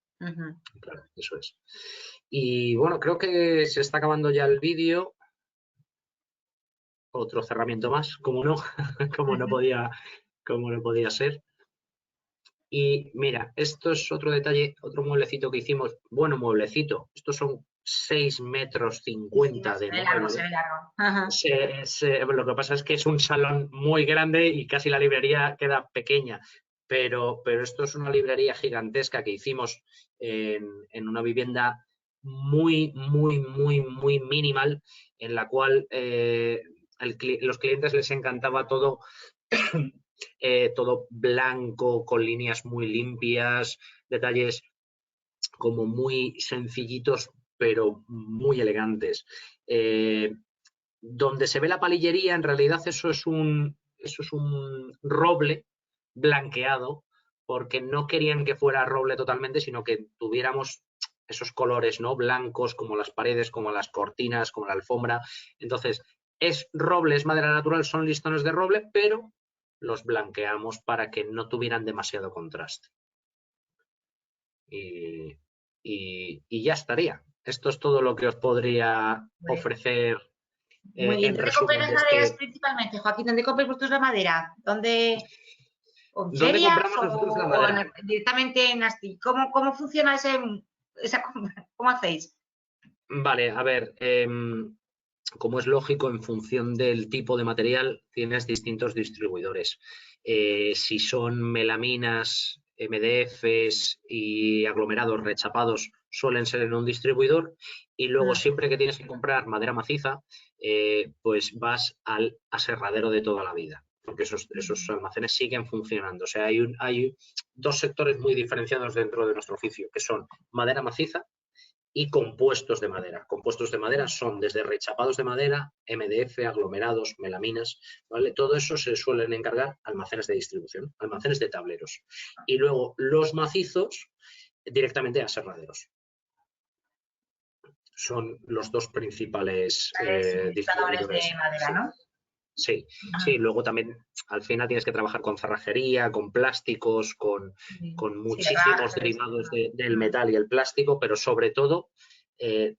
Claro, eso es. Y bueno, creo que se está acabando ya el vídeo. Otro cerramiento más, como no, como no podía ser. Y mira, esto es otro detalle, otro mueblecito que hicimos. Bueno, mueblecito. Estos son 6,50 metros de mueble. Lo que pasa es que es un salón muy grande y casi la librería queda pequeña. Pero esto es una librería gigantesca que hicimos en una vivienda muy minimal, en la cual los clientes les encantaba todo. Todo blanco, con líneas muy limpias, detalles como muy sencillitos, pero muy elegantes. Donde se ve la palillería, en realidad eso es un roble blanqueado, porque no querían que fuera roble totalmente, sino que tuviéramos esos colores, ¿no? Blancos, como las paredes, como las cortinas, como la alfombra. Entonces, es roble, es madera natural, son listones de roble, pero los blanqueamos para que no tuvieran demasiado contraste. Y ya estaría. Esto es todo lo que os podría Bueno, ofrecer muy bien. en ¿Dónde resumen compráis de las maderas este... principalmente, Joaquín? ¿Dónde compráis vosotros la madera? ¿Dónde? ¿O en ¿Dónde ferias compramos nosotros la o madera? directamente en Asti? ¿Cómo funciona esa compra? ¿Cómo hacéis? Vale, a ver, como es lógico, en función del tipo de material tienes distintos distribuidores. Si son melaminas, MDFs y aglomerados rechapados, suelen ser en un distribuidor, y luego siempre que tienes que comprar madera maciza, pues vas al aserradero de toda la vida, porque esos almacenes siguen funcionando. O sea, hay dos sectores muy diferenciados dentro de nuestro oficio, que son madera maciza y compuestos de madera. Compuestos de madera son desde rechapados de madera, MDF, aglomerados, melaminas, ¿vale? Todo eso se suelen encargar almacenes de distribución, almacenes de tableros. Y luego los macizos directamente a aserraderos. Son los dos principales Suministradores de distribuidores. madera, Sí. ¿no? Sí, sí, luego también al final tienes que trabajar con cerrajería, con plásticos, con Sí, muchísimos herrajes. derivados del metal y el plástico, pero sobre todo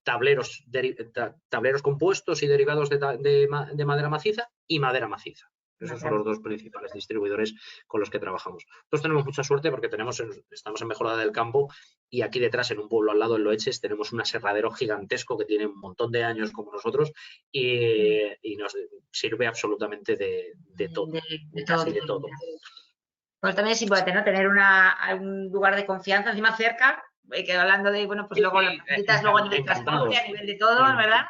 tableros compuestos y derivados de madera maciza y madera maciza. Esos son los dos principales distribuidores con los que trabajamos. Nosotros tenemos mucha suerte porque estamos en Mejorada del Campo y aquí detrás, en un pueblo al lado, en Loeches, tenemos un aserradero gigantesco que tiene un montón de años como nosotros y nos sirve absolutamente de todo, De todo casi de tipo de todo. madera. Pues también es importante, ¿no? Tener un lugar de confianza encima cerca, que hablando de, bueno, pues Sí, luego lo sí, necesitas luego a nivel transporte, a encantados. nivel de todo, ¿verdad?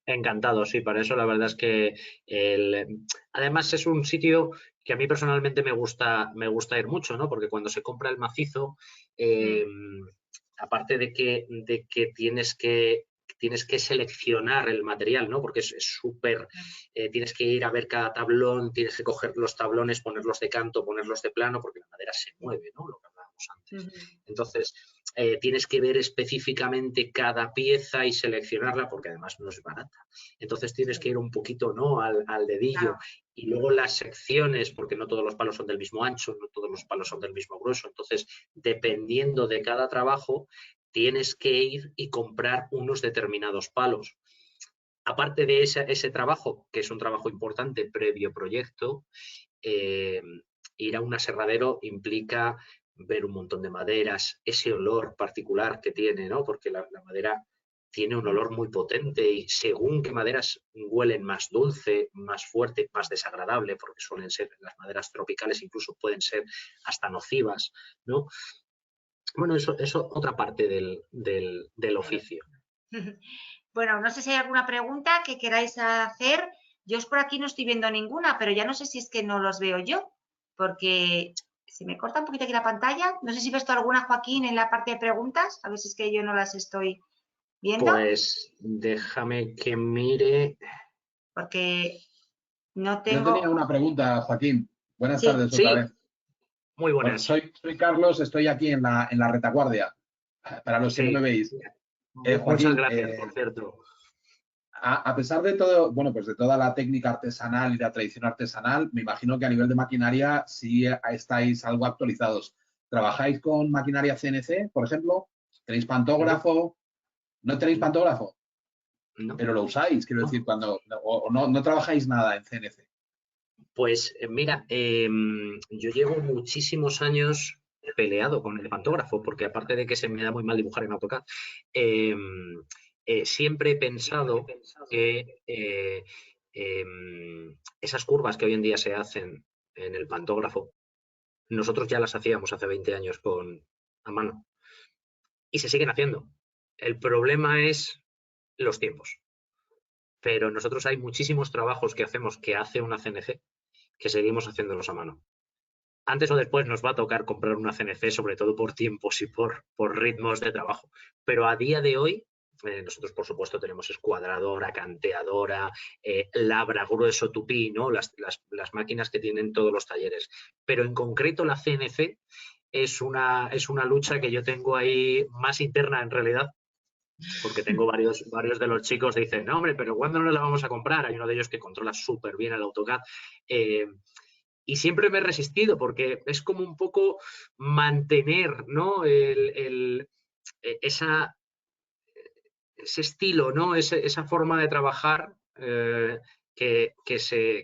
Encantados, sí, para eso la verdad es que además es un sitio que a mí personalmente me gusta ir mucho, ¿no? Porque cuando se compra el macizo, aparte de que tienes que seleccionar el material, ¿no? Porque es súper, tienes que ir a ver cada tablón, tienes que coger los tablones, ponerlos de canto, ponerlos de plano, porque la madera se mueve, ¿no? Lo que hablábamos antes. Entonces, tienes que ver específicamente cada pieza y seleccionarla, porque además no es barata. Entonces tienes que ir un poquito, ¿no? al dedillo. Claro. Y luego las secciones, porque no todos los palos son del mismo ancho, no todos los palos son del mismo grueso. Entonces, dependiendo de cada trabajo, tienes que ir y comprar unos determinados palos. Aparte de ese trabajo, que es un trabajo importante previo proyecto, ir a un aserradero implica ver un montón de maderas, ese olor particular que tiene, ¿no? Porque la madera tiene un olor muy potente y según qué maderas huelen más dulce, más fuerte, más desagradable, porque suelen ser las maderas tropicales, incluso pueden ser hasta nocivas, ¿no? Bueno, eso otra parte del oficio. Bueno, no sé si hay alguna pregunta que queráis hacer. Yo por aquí no estoy viendo ninguna, pero ya no sé si es que no los veo yo, porque se me corta un poquito aquí la pantalla. No sé si ves tú alguna, Joaquín, en la parte de preguntas. A ver si es que yo no las estoy viendo. Pues déjame que mire. Porque no Yo tenía tengo... una pregunta, Joaquín. Buenas Sí, tardes otra Sí, vez. muy Bueno, buenas. soy Carlos, estoy aquí en la retaguardia, para los que no me Sí, veis. muchas Joaquín, gracias, por cierto. a pesar de todo, bueno, pues de toda la técnica artesanal y la tradición artesanal, me imagino que a nivel de maquinaria sí estáis algo actualizados. ¿Trabajáis con maquinaria CNC, por ejemplo? ¿Tenéis No, pantógrafo? ¿No tenéis no, pantógrafo? no, Pero lo usáis, quiero decir, no. cuando o no trabajáis nada en CNC. Pues mira, yo llevo muchísimos años peleado con el pantógrafo, porque aparte de que se me da muy mal dibujar en AutoCAD, siempre he pensado que esas curvas que hoy en día se hacen en el pantógrafo, nosotros ya las hacíamos hace 20 años a mano y se siguen haciendo. El problema es los tiempos. Pero nosotros hay muchísimos trabajos que hacemos que hace una CNC que seguimos haciéndolos a mano. Antes o después nos va a tocar comprar una CNC, sobre todo por tiempos y por ritmos de trabajo. Pero a día de hoy, nosotros por supuesto tenemos escuadradora, canteadora, labra, grueso, tupí, ¿no? Las máquinas que tienen todos los talleres. Pero en concreto la CNC es una lucha que yo tengo ahí más interna en realidad, porque tengo varios de los chicos que dicen, no, hombre, pero ¿cuándo nos la vamos a comprar? Hay uno de ellos que controla súper bien el AutoCAD. Y siempre me he resistido porque es como un poco mantener, ¿no? esa estilo, ¿no? Esa forma de trabajar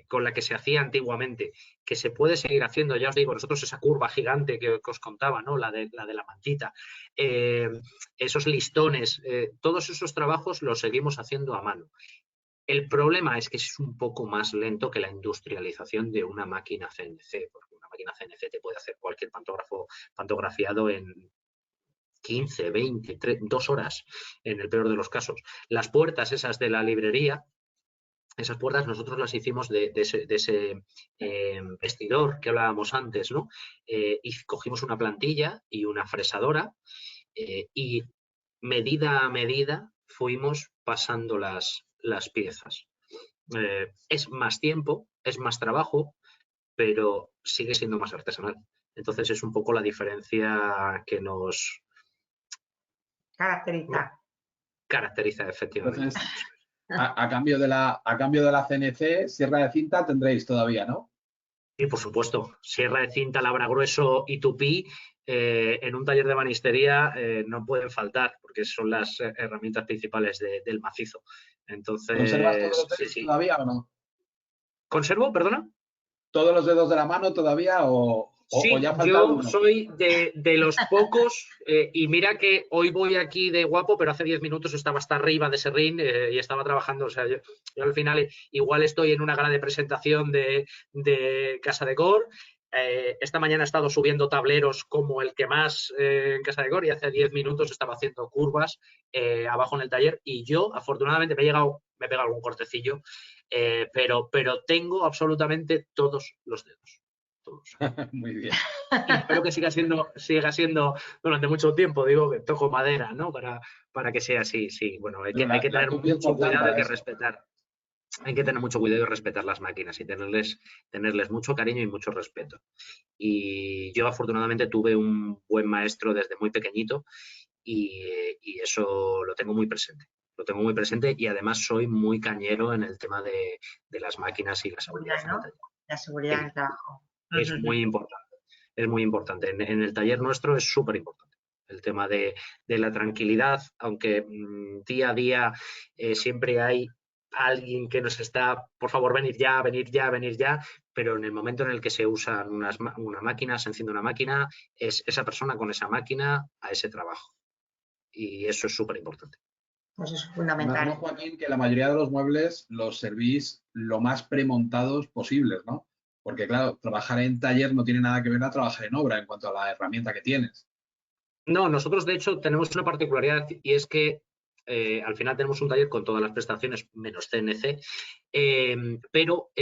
con la que se hacía antiguamente, que se puede seguir haciendo. Ya os digo, nosotros esa curva gigante que os contaba, ¿no? La de la mantita, esos listones, todos esos trabajos los seguimos haciendo a mano. El problema es que es un poco más lento que la industrialización de una máquina CNC, porque una máquina CNC te puede hacer cualquier pantografiado en 15, 20, 2 horas, en el peor de los casos. Las puertas esas de la librería, esas puertas nosotros las hicimos de ese vestidor que hablábamos antes, ¿no? Y cogimos una plantilla y una fresadora y medida a medida fuimos pasando las piezas. Es más tiempo, es más trabajo, pero sigue siendo más artesanal. Entonces es un poco la diferencia que nos caracteriza efectivamente. Entonces, a cambio de la CNC, sierra de cinta tendréis todavía, ¿no? Sí, por supuesto. Sierra de cinta, labra grueso y tupí en un taller de ebanistería no pueden faltar porque son las herramientas principales del macizo. Entonces, ¿Conservas todos los dedos sí. todavía o no? ¿Conservo? ¿Perdona? ¿Todos los dedos de la mano todavía o Sí, ya falta yo uno? soy de los pocos y mira que hoy voy aquí de guapo, pero hace 10 minutos estaba hasta arriba de serrín y estaba trabajando. O sea, yo al final igual estoy en una gala de presentación de Casa de Cor. Esta mañana he estado subiendo tableros como el que más en Casa de Cor y hace 10 minutos estaba haciendo curvas abajo en el taller y yo afortunadamente me he pegado algún cortecillo, pero tengo absolutamente todos los dedos. Todos. Muy bien. Y espero que siga siendo durante mucho tiempo, digo que toco madera, ¿no? Para que sea así, sí. Bueno, hay que tener mucho cuidado, hay que respetar. Hay que tener mucho cuidado y respetar las máquinas y tenerles mucho cariño y mucho respeto. Y yo afortunadamente tuve un buen maestro desde muy pequeñito y eso lo tengo muy presente. Lo tengo muy presente y además soy muy cañero en el tema de las máquinas y la seguridad. ¿No? La seguridad en el trabajo. Es muy importante. Es muy importante. En el taller nuestro es súper importante. El tema de la tranquilidad, aunque día a día siempre hay alguien que nos está, por favor, venir ya, venir ya, venir ya, pero en el momento en el que se usa una máquina, se enciende una máquina, es esa persona con esa máquina a ese trabajo. Y eso es súper importante. Pues es fundamental. Imagino, Joaquín, que la mayoría de los muebles los servís lo más premontados posibles, ¿no? Porque, claro, trabajar en taller no tiene nada que ver a trabajar en obra en cuanto a la herramienta que tienes. No, nosotros de hecho tenemos una particularidad y es que al final tenemos un taller con todas las prestaciones menos CNC, pero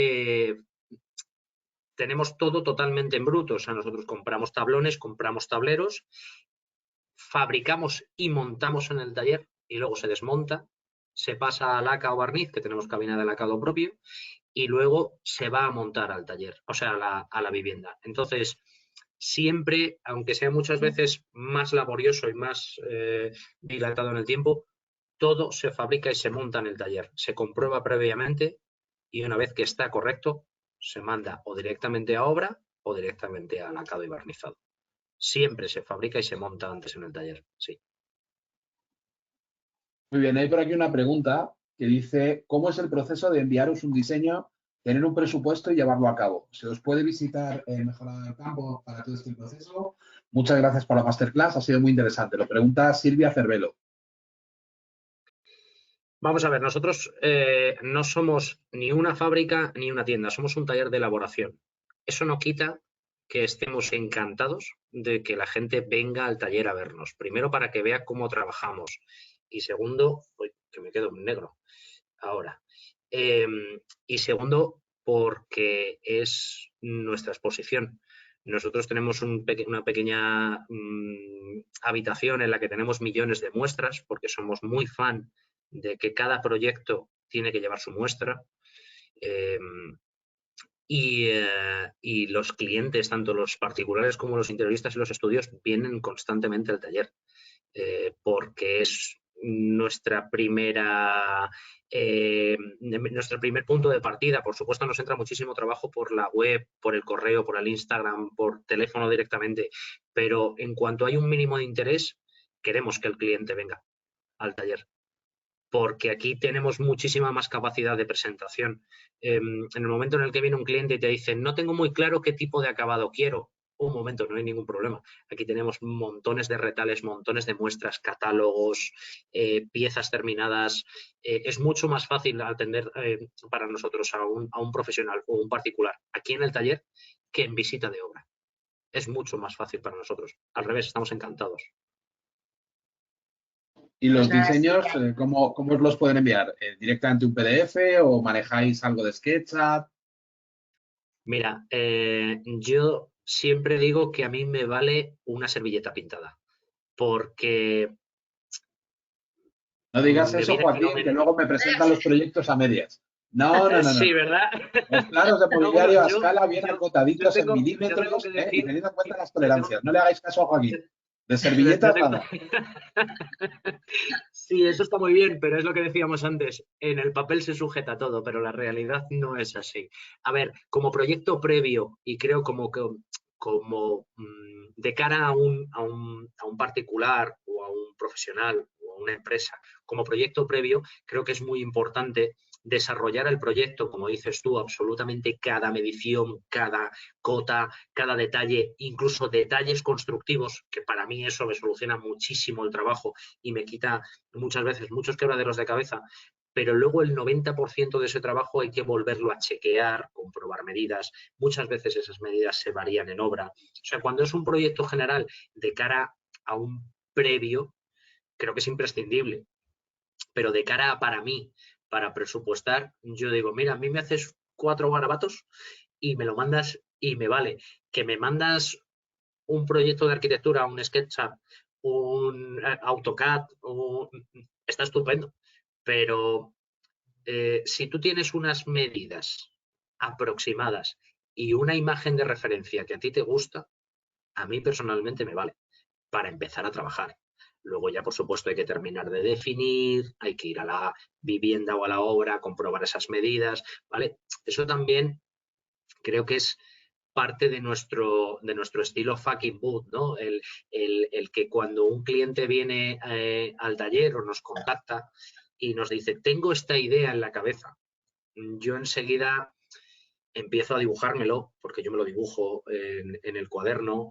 tenemos todo totalmente en bruto. O sea, nosotros compramos tablones, compramos tableros, fabricamos y montamos en el taller y luego se desmonta, se pasa a laca o barniz, que tenemos cabina de lacado propio, y luego se va a montar al taller, o sea, a la vivienda. Entonces, siempre, aunque sea muchas veces más laborioso y más dilatado en el tiempo, todo se fabrica y se monta en el taller. Se comprueba previamente y una vez que está correcto, se manda o directamente a obra o directamente a lacado y barnizado. Siempre se fabrica y se monta antes en el taller, sí. Muy bien, hay por aquí una pregunta que dice, ¿cómo es el proceso de enviaros un diseño, tener un presupuesto y llevarlo a cabo? ¿Se os puede visitar Mejora del Campo para todo este proceso? Muchas gracias por la masterclass, ha sido muy interesante. Lo pregunta Silvia Cervelo. Vamos a ver, nosotros no somos ni una fábrica ni una tienda, somos un taller de elaboración. Eso no quita que estemos encantados de que la gente venga al taller a vernos. Primero, para que vea cómo trabajamos. Y segundo, uy, que me quedo en negro ahora. Y segundo, porque es nuestra exposición. Nosotros tenemos una pequeña habitación en la que tenemos millones de muestras, porque somos muy fan de que cada proyecto tiene que llevar su muestra. Y los clientes, tanto los particulares como los interioristas y los estudios, vienen constantemente al taller porque es nuestro primer punto de partida. Por supuesto, nos entra muchísimo trabajo por la web, por el correo, por el Instagram, por teléfono directamente, pero en cuanto hay un mínimo de interés, queremos que el cliente venga al taller. porque aquí tenemos muchísima más capacidad de presentación. En el momento en el que viene un cliente y te dice, no tengo muy claro qué tipo de acabado quiero, un momento, no hay ningún problema. Aquí tenemos montones de retales, montones de muestras, catálogos, piezas terminadas. Es mucho más fácil atender para nosotros a un profesional o un particular aquí en el taller que en visita de obra. Es mucho más fácil para nosotros. Al revés, estamos encantados. ¿Y los Pues nada, sí, diseños, cómo os los pueden enviar? ¿Directamente un PDF o manejáis algo de SketchUp? Mira, yo siempre digo que a mí me vale una servilleta pintada, porque No digas me eso, viene Joaquín, que fenomenal. luego me presentan los proyectos a medias. No, no, no, no, Sí, no. ¿verdad? Los planos de No, bueno, mobiliario a escala bien yo acotaditos en tengo que milímetros, y decir, teniendo en cuenta las yo tengo, tolerancias. No le hagáis caso a yo- Joaquín. De yo servilletas, tengo- nada. Sí, eso está muy bien, pero es lo que decíamos antes. En el papel se sujeta todo, pero la realidad no es así. A ver, como proyecto previo, y creo como de cara a un particular o a un profesional o a una empresa, como proyecto previo, creo que es muy importante desarrollar el proyecto, como dices tú, absolutamente cada medición, cada cota, cada detalle, incluso detalles constructivos, que para mí eso me soluciona muchísimo el trabajo y me quita muchas veces muchos quebraderos de cabeza, pero luego el 90% de ese trabajo hay que volverlo a chequear, comprobar medidas. Muchas veces esas medidas se varían en obra. O sea, cuando es un proyecto general de cara a un previo, creo que es imprescindible. Pero de cara a, para mí, para presupuestar, yo digo, mira, a mí me haces 4 garabatos y me lo mandas y me vale. Que me mandas un proyecto de arquitectura, un SketchUp, un AutoCAD, está estupendo. Pero si tú tienes unas medidas aproximadas y una imagen de referencia que a ti te gusta, a mí personalmente me vale para empezar a trabajar. Luego ya, por supuesto, hay que terminar de definir, hay que ir a la vivienda o a la obra, comprobar esas medidas, ¿vale? Eso también creo que es parte de nuestro estilo fucking boot, ¿no? El que cuando un cliente viene al taller o nos contacta y nos dice, tengo esta idea en la cabeza, yo enseguida empiezo a dibujármelo, porque yo me lo dibujo en el cuaderno,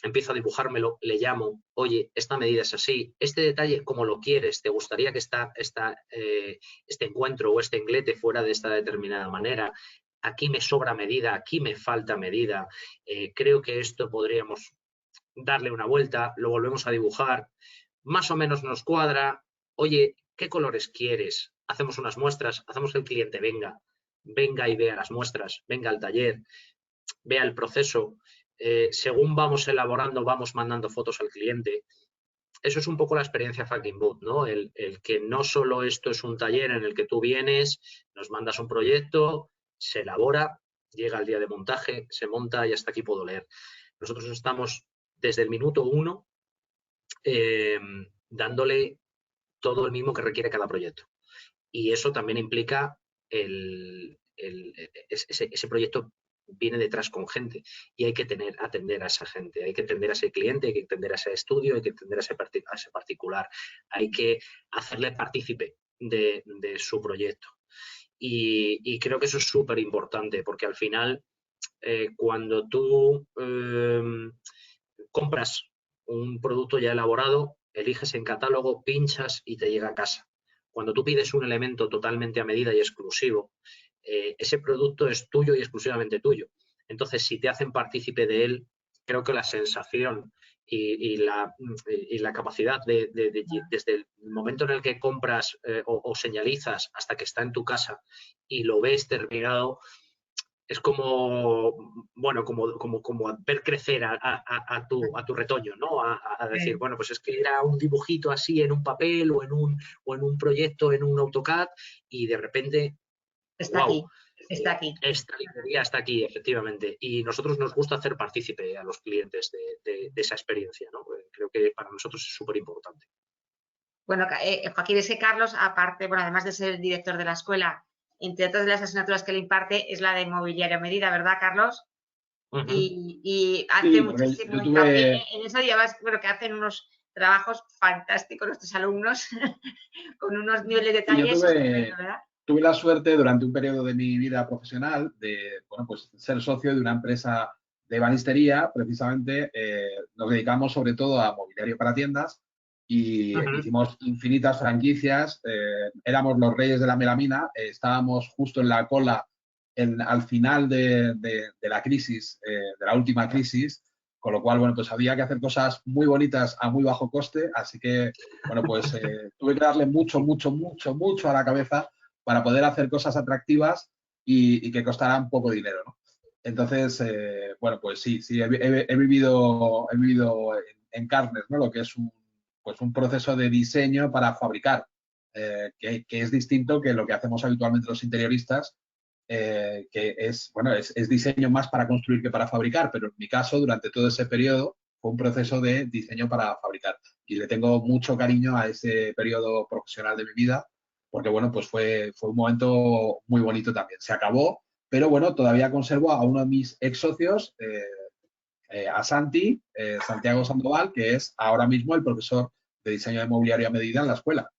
empiezo a dibujármelo, le llamo, oye, esta medida es así, este detalle, como lo quieres, ¿te gustaría que este encuentro o este englete fuera de esta determinada manera? Aquí me sobra medida, aquí me falta medida, creo que esto podríamos darle una vuelta, lo volvemos a dibujar, más o menos nos cuadra, oye, ¿qué colores quieres? Hacemos unas muestras, hacemos que el cliente venga y vea las muestras, venga al taller, vea el proceso. Según vamos elaborando, vamos mandando fotos al cliente. Eso es un poco la experiencia Fucking Boot, ¿no? El que no solo esto es un taller en el que tú vienes, nos mandas un proyecto, se elabora, llega el día de montaje, se monta y hasta aquí puedo leer. Nosotros estamos desde el minuto 1 dándole todo el mismo que requiere cada proyecto. Y eso también implica ese proyecto viene detrás con gente y hay que atender a esa gente, hay que atender a ese cliente, hay que atender a ese estudio, hay que atender a ese particular, hay que hacerle partícipe de su proyecto. Y creo que eso es súper importante porque al final cuando tú compras un producto ya elaborado, eliges en catálogo, pinchas y te llega a casa. Cuando tú pides un elemento totalmente a medida y exclusivo, ese producto es tuyo y exclusivamente tuyo. Entonces, si te hacen partícipe de él, creo que la sensación y la capacidad desde el momento en el que compras o señalizas hasta que está en tu casa y lo ves terminado, es como, bueno, como ver crecer a tu retoño, ¿no? A decir, bueno, pues es que era un dibujito así en un papel o en un proyecto, en un AutoCAD y de repente, está wow, aquí, está aquí. esta librería está aquí, efectivamente. Y nosotros nos gusta hacer partícipe a los clientes de esa experiencia, ¿no? Creo que para nosotros es súper importante. Bueno, Joaquín, es que Carlos, aparte, bueno, además de ser el director de la escuela, entre otras de las asignaturas que le imparte, es la de mobiliario a medida, ¿verdad, Carlos? Uh-huh. Y hace Sí, porque muchísimo yo hincapié tuve... en eso, y además, bueno, que hacen unos trabajos fantásticos nuestros alumnos, con unos niveles de Sí, yo detalles estupendos, ¿verdad? tuve la suerte durante un periodo de mi vida profesional de, bueno, pues ser socio de una empresa de ebanistería. Precisamente nos dedicamos sobre todo a mobiliario para tiendas y Ujú. hicimos infinitas franquicias. Éramos los reyes de la melamina, estábamos justo en la cola al final de la crisis, de la última crisis, con lo cual, bueno, pues había que hacer cosas muy bonitas a muy bajo coste, así que, bueno, pues tuve que darle mucho, mucho, mucho, mucho a la cabeza para poder hacer cosas atractivas y que costaran poco dinero, ¿no? Entonces, bueno, pues sí, he vivido en carnes, ¿no? Lo que es pues un proceso de diseño para fabricar, que es distinto que lo que hacemos habitualmente los interioristas, que es, bueno, es diseño más para construir que para fabricar, pero en mi caso, durante todo ese periodo, fue un proceso de diseño para fabricar. Y le tengo mucho cariño a ese periodo profesional de mi vida, porque, bueno, pues fue un momento muy bonito también. Se acabó, pero bueno, todavía conservo a uno de mis ex socios, a Santi, Santiago Sandoval, que es ahora mismo el profesor de diseño de mobiliario a medida en la escuela,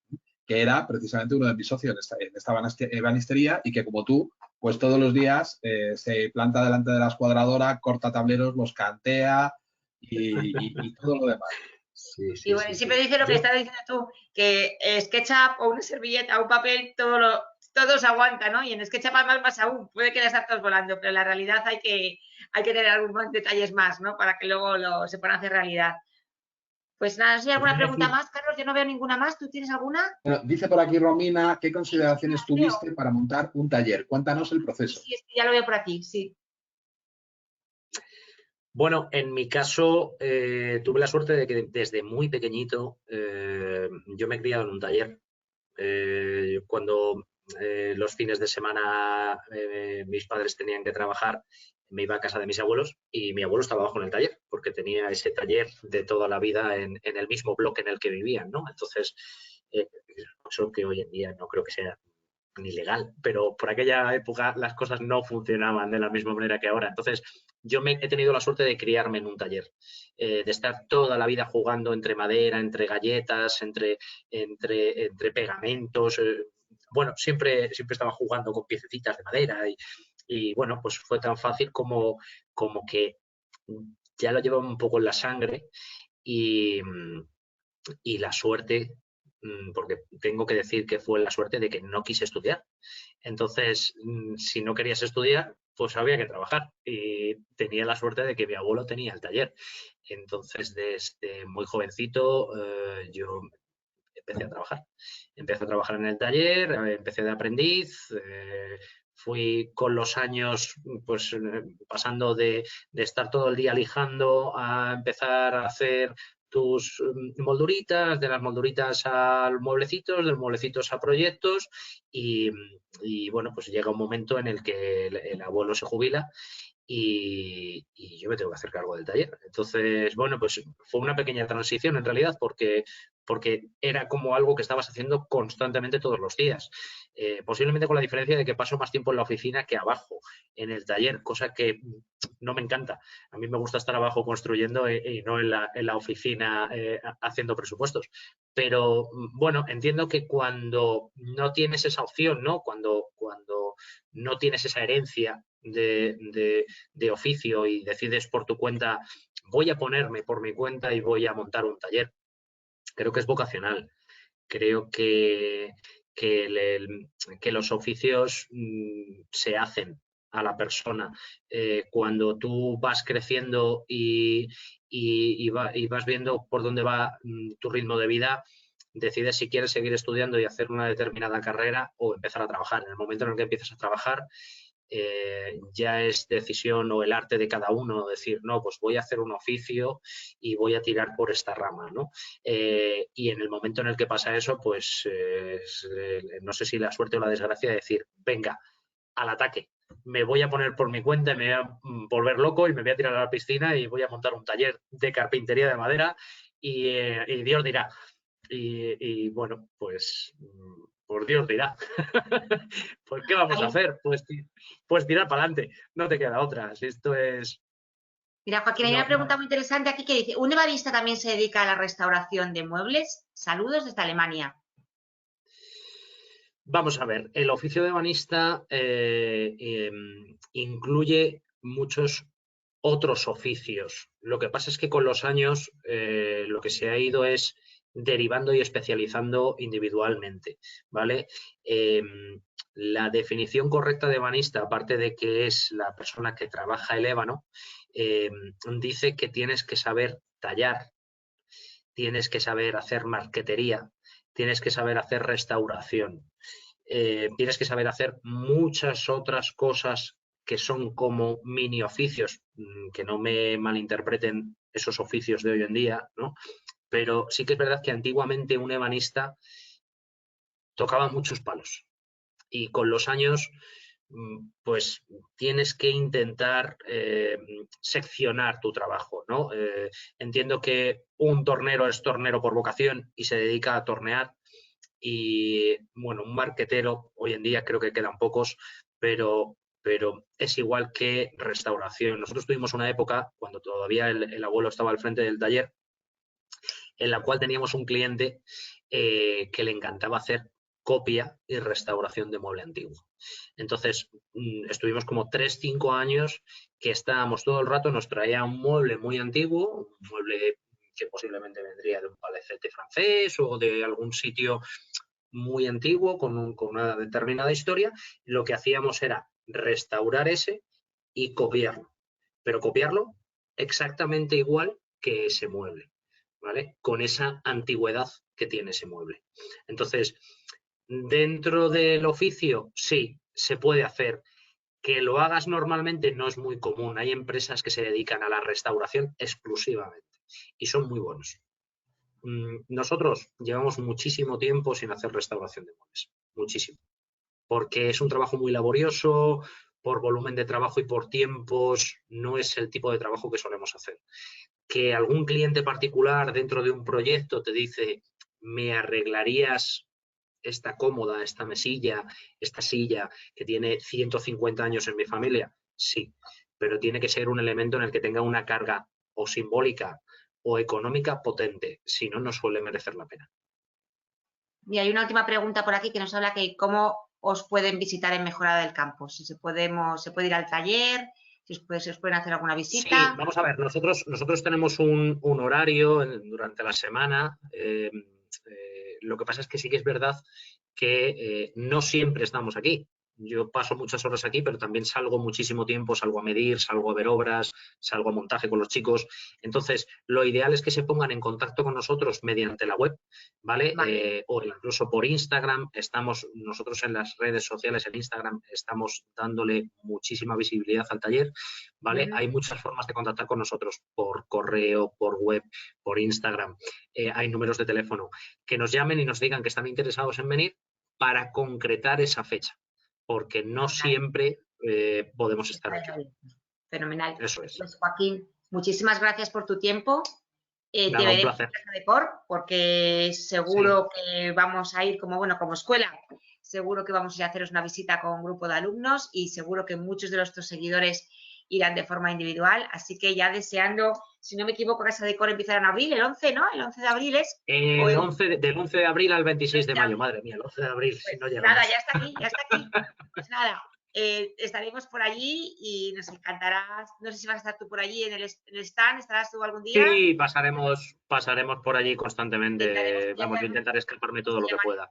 que era precisamente uno de mis socios en esta ebanistería y que, como tú, pues todos los días se planta delante de la escuadradora, corta tableros, los cantea y todo lo demás. Sí, Y sí, bueno, sí, siempre sí. dice lo que Yo, estás diciendo tú, que SketchUp o una servilleta o un papel, todo se aguanta, ¿no? Y en SketchUp además más aún, puede que las saltos volando, pero en la realidad hay que tener algunos detalles más, ¿no? Para que luego se puedan hacer realidad. Pues nada, no sé si hay os alguna iba a pregunta decir, más, Carlos, yo no veo ninguna más, ¿tú tienes alguna? Bueno, dice por aquí Romina, ¿qué Sí, sí, consideraciones las veo. tuviste para montar un taller? Cuéntanos el Sí, proceso. sí, es que ya lo veo por aquí, sí. bueno, en mi caso tuve la suerte de que desde muy pequeñito yo me he criado en un taller. Cuando los fines de semana mis padres tenían que trabajar, me iba a casa de mis abuelos y mi abuelo estaba abajo en el taller, porque tenía ese taller de toda la vida en el mismo bloque en el que vivían, ¿no? Entonces, eh, eso que hoy en día no creo que sea ni legal, pero por aquella época las cosas no funcionaban de la misma manera que ahora. Entonces, he tenido la suerte de criarme en un taller, de estar toda la vida jugando entre madera, entre galletas, entre pegamentos. Bueno, siempre estaba jugando con piececitas de madera y bueno, pues fue tan fácil como que ya lo llevaba un poco en la sangre y, y la suerte, porque tengo que decir que fue la suerte de que no quise estudiar. Entonces, si no querías estudiar, pues había que trabajar. Y tenía la suerte de que mi abuelo tenía el taller. Entonces, desde muy jovencito, yo empecé a trabajar. Empecé a trabajar en el taller, empecé de aprendiz. Fui con los años pues pasando de estar todo el día lijando a empezar a hacer tus molduritas, de las molduritas a mueblecitos, de los mueblecitos a proyectos y, y, bueno, pues llega un momento en el que el abuelo se jubila y yo me tengo que hacer cargo del taller. Entonces, bueno, pues fue una pequeña transición en realidad porque era como algo que estabas haciendo constantemente todos los días. Posiblemente con la diferencia de que paso más tiempo en la oficina que abajo, en el taller, cosa que no me encanta. A mí me gusta estar abajo construyendo y no en la oficina haciendo presupuestos. Pero bueno, entiendo que cuando no tienes esa opción, ¿no? Cuando no tienes esa herencia de oficio y decides por tu cuenta, voy a ponerme por mi cuenta y voy a montar un taller. Creo que es vocacional. Creo que los oficios se hacen a la persona. Cuando tú vas creciendo y vas viendo por dónde va tu ritmo de vida, decides si quieres seguir estudiando y hacer una determinada carrera o empezar a trabajar. En el momento en el que empiezas a trabajar, ya es decisión o el arte de cada uno decir, no, pues voy a hacer un oficio y voy a tirar por esta rama, ¿no? Y en el momento en el que pasa eso, pues no sé si la suerte o la desgracia de decir, venga, al ataque. Me voy a poner por mi cuenta, me voy a volver loco y me voy a tirar a la piscina y voy a montar un taller de carpintería de madera y Dios dirá. Y bueno, pues por Dios dirá. Pues ¿qué vamos a Ahí, hacer? Pues tirar para adelante. No te queda otra. Si esto es Mira, Joaquín, hay una pregunta muy interesante aquí que dice, ¿un ebanista también se dedica a la restauración de muebles? Saludos desde Alemania. Vamos a ver, el oficio de ebanista incluye muchos otros oficios. Lo que pasa es que con los años lo que se ha ido es derivando y especializando individualmente, ¿vale? La definición correcta de ebanista, aparte de que es la persona que trabaja el ébano, dice que tienes que saber tallar, tienes que saber hacer marquetería, tienes que saber hacer restauración, tienes que saber hacer muchas otras cosas que son como mini oficios, que no me malinterpreten esos oficios de hoy en día, ¿no? Pero sí que es verdad que antiguamente un ebanista tocaba muchos palos y con los años pues tienes que intentar seccionar tu trabajo, ¿no? Entiendo que un tornero es tornero por vocación y se dedica a tornear y, bueno, un marquetero, hoy en día creo que quedan pocos, pero es igual que restauración. Nosotros tuvimos una época, cuando todavía el abuelo estaba al frente del taller, en la cual teníamos un cliente que le encantaba hacer copia y restauración de mueble antiguo. Entonces, estuvimos como 3-5 años que estábamos todo el rato, nos traía un mueble muy antiguo, un mueble que posiblemente vendría de un palacete francés o de algún sitio muy antiguo con una determinada historia. Lo que hacíamos era restaurar ese y copiarlo, pero copiarlo exactamente igual que ese mueble, ¿vale? Con esa antigüedad que tiene ese mueble. Entonces, dentro del oficio, sí, se puede hacer. Que lo hagas normalmente no es muy común. Hay empresas que se dedican a la restauración exclusivamente y son muy buenos. Nosotros llevamos muchísimo tiempo sin hacer restauración de muebles, muchísimo, porque es un trabajo muy laborioso, por volumen de trabajo y por tiempos, no es el tipo de trabajo que solemos hacer. Que algún cliente particular dentro de un proyecto te dice, ¿me arreglarías esta cómoda, esta mesilla, esta silla que tiene 150 años en mi familia? Sí, pero tiene que ser un elemento en el que tenga una carga o simbólica o económica potente, si no, no suele merecer la pena. Y hay una última pregunta por aquí que nos habla que cómo os pueden visitar en Mejorada del Campo, si se puede ir al taller, si os pueden hacer alguna visita. Sí, vamos a ver, nosotros tenemos un horario durante la semana. Lo que pasa es que sí que es verdad que no siempre estamos aquí. Yo paso muchas horas aquí, pero también salgo muchísimo tiempo, salgo a medir, salgo a ver obras, salgo a montaje con los chicos. Entonces, lo ideal es que se pongan en contacto con nosotros mediante la web, ¿vale? O incluso por Instagram. Estamos nosotros en las redes sociales, en Instagram, estamos dándole muchísima visibilidad al taller, ¿vale? Hay muchas formas de contactar con nosotros, por correo, por web, por Instagram. Hay números de teléfono. Que nos llamen y nos digan que están interesados en venir para concretar esa fecha, porque no siempre podemos estar aquí. Fenomenal. Eso es. Pues, Joaquín, muchísimas gracias por tu tiempo. Nada, te veré un placer. en Casa de Cor, porque seguro que vamos a ir como escuela. Seguro que vamos a ir a haceros una visita con un grupo de alumnos y seguro que muchos de nuestros seguidores irán de forma individual. Así que ya deseando, si no me equivoco, Casa de Cor empieza en abril, el 11, ¿no? El 11 de abril es. Del 11 de abril al 26 de mayo, madre mía, el 11 de abril, pues si no llegamos. Nada, ya está aquí, ya está aquí. Pues nada, estaremos por allí y nos encantará. No sé si vas a estar tú por allí en el stand, ¿estarás tú algún día? Sí, pasaremos por allí constantemente. Vamos, yo intentaré escaparme todo lo que pueda.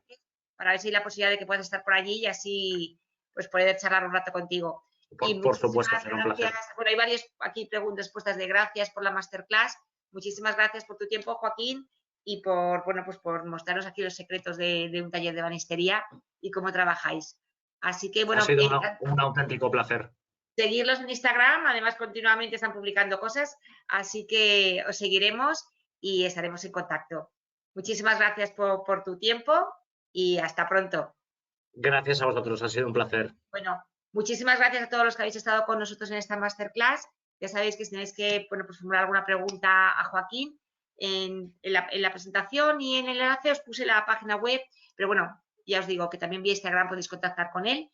Para ver si hay la posibilidad de que puedas estar por allí y así pues poder charlar un rato contigo. Por supuesto, será un placer. Bueno, hay varias aquí preguntas puestas de gracias por la masterclass. Muchísimas gracias por tu tiempo, Joaquín, y por mostraros aquí los secretos de un taller de ebanistería y cómo trabajáis. Así que, bueno, ha sido un auténtico placer. Seguirlos en Instagram, además continuamente están publicando cosas, así que os seguiremos y estaremos en contacto. Muchísimas gracias por tu tiempo y hasta pronto. Gracias a vosotros, ha sido un placer. Bueno, muchísimas gracias a todos los que habéis estado con nosotros en esta masterclass. Ya sabéis que si tenéis que formular alguna pregunta a Joaquín en la presentación y en el enlace os puse la página web, pero bueno, ya os digo que también vía Instagram podéis contactar con él.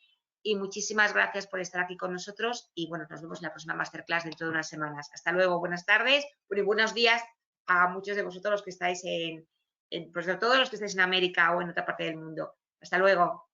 y muchísimas gracias por estar aquí con nosotros y bueno, nos vemos en la próxima masterclass dentro de unas semanas. Hasta luego, buenas tardes y buenos días a muchos de vosotros los que estáis pues sobre todo los que estáis en América o en otra parte del mundo. Hasta luego.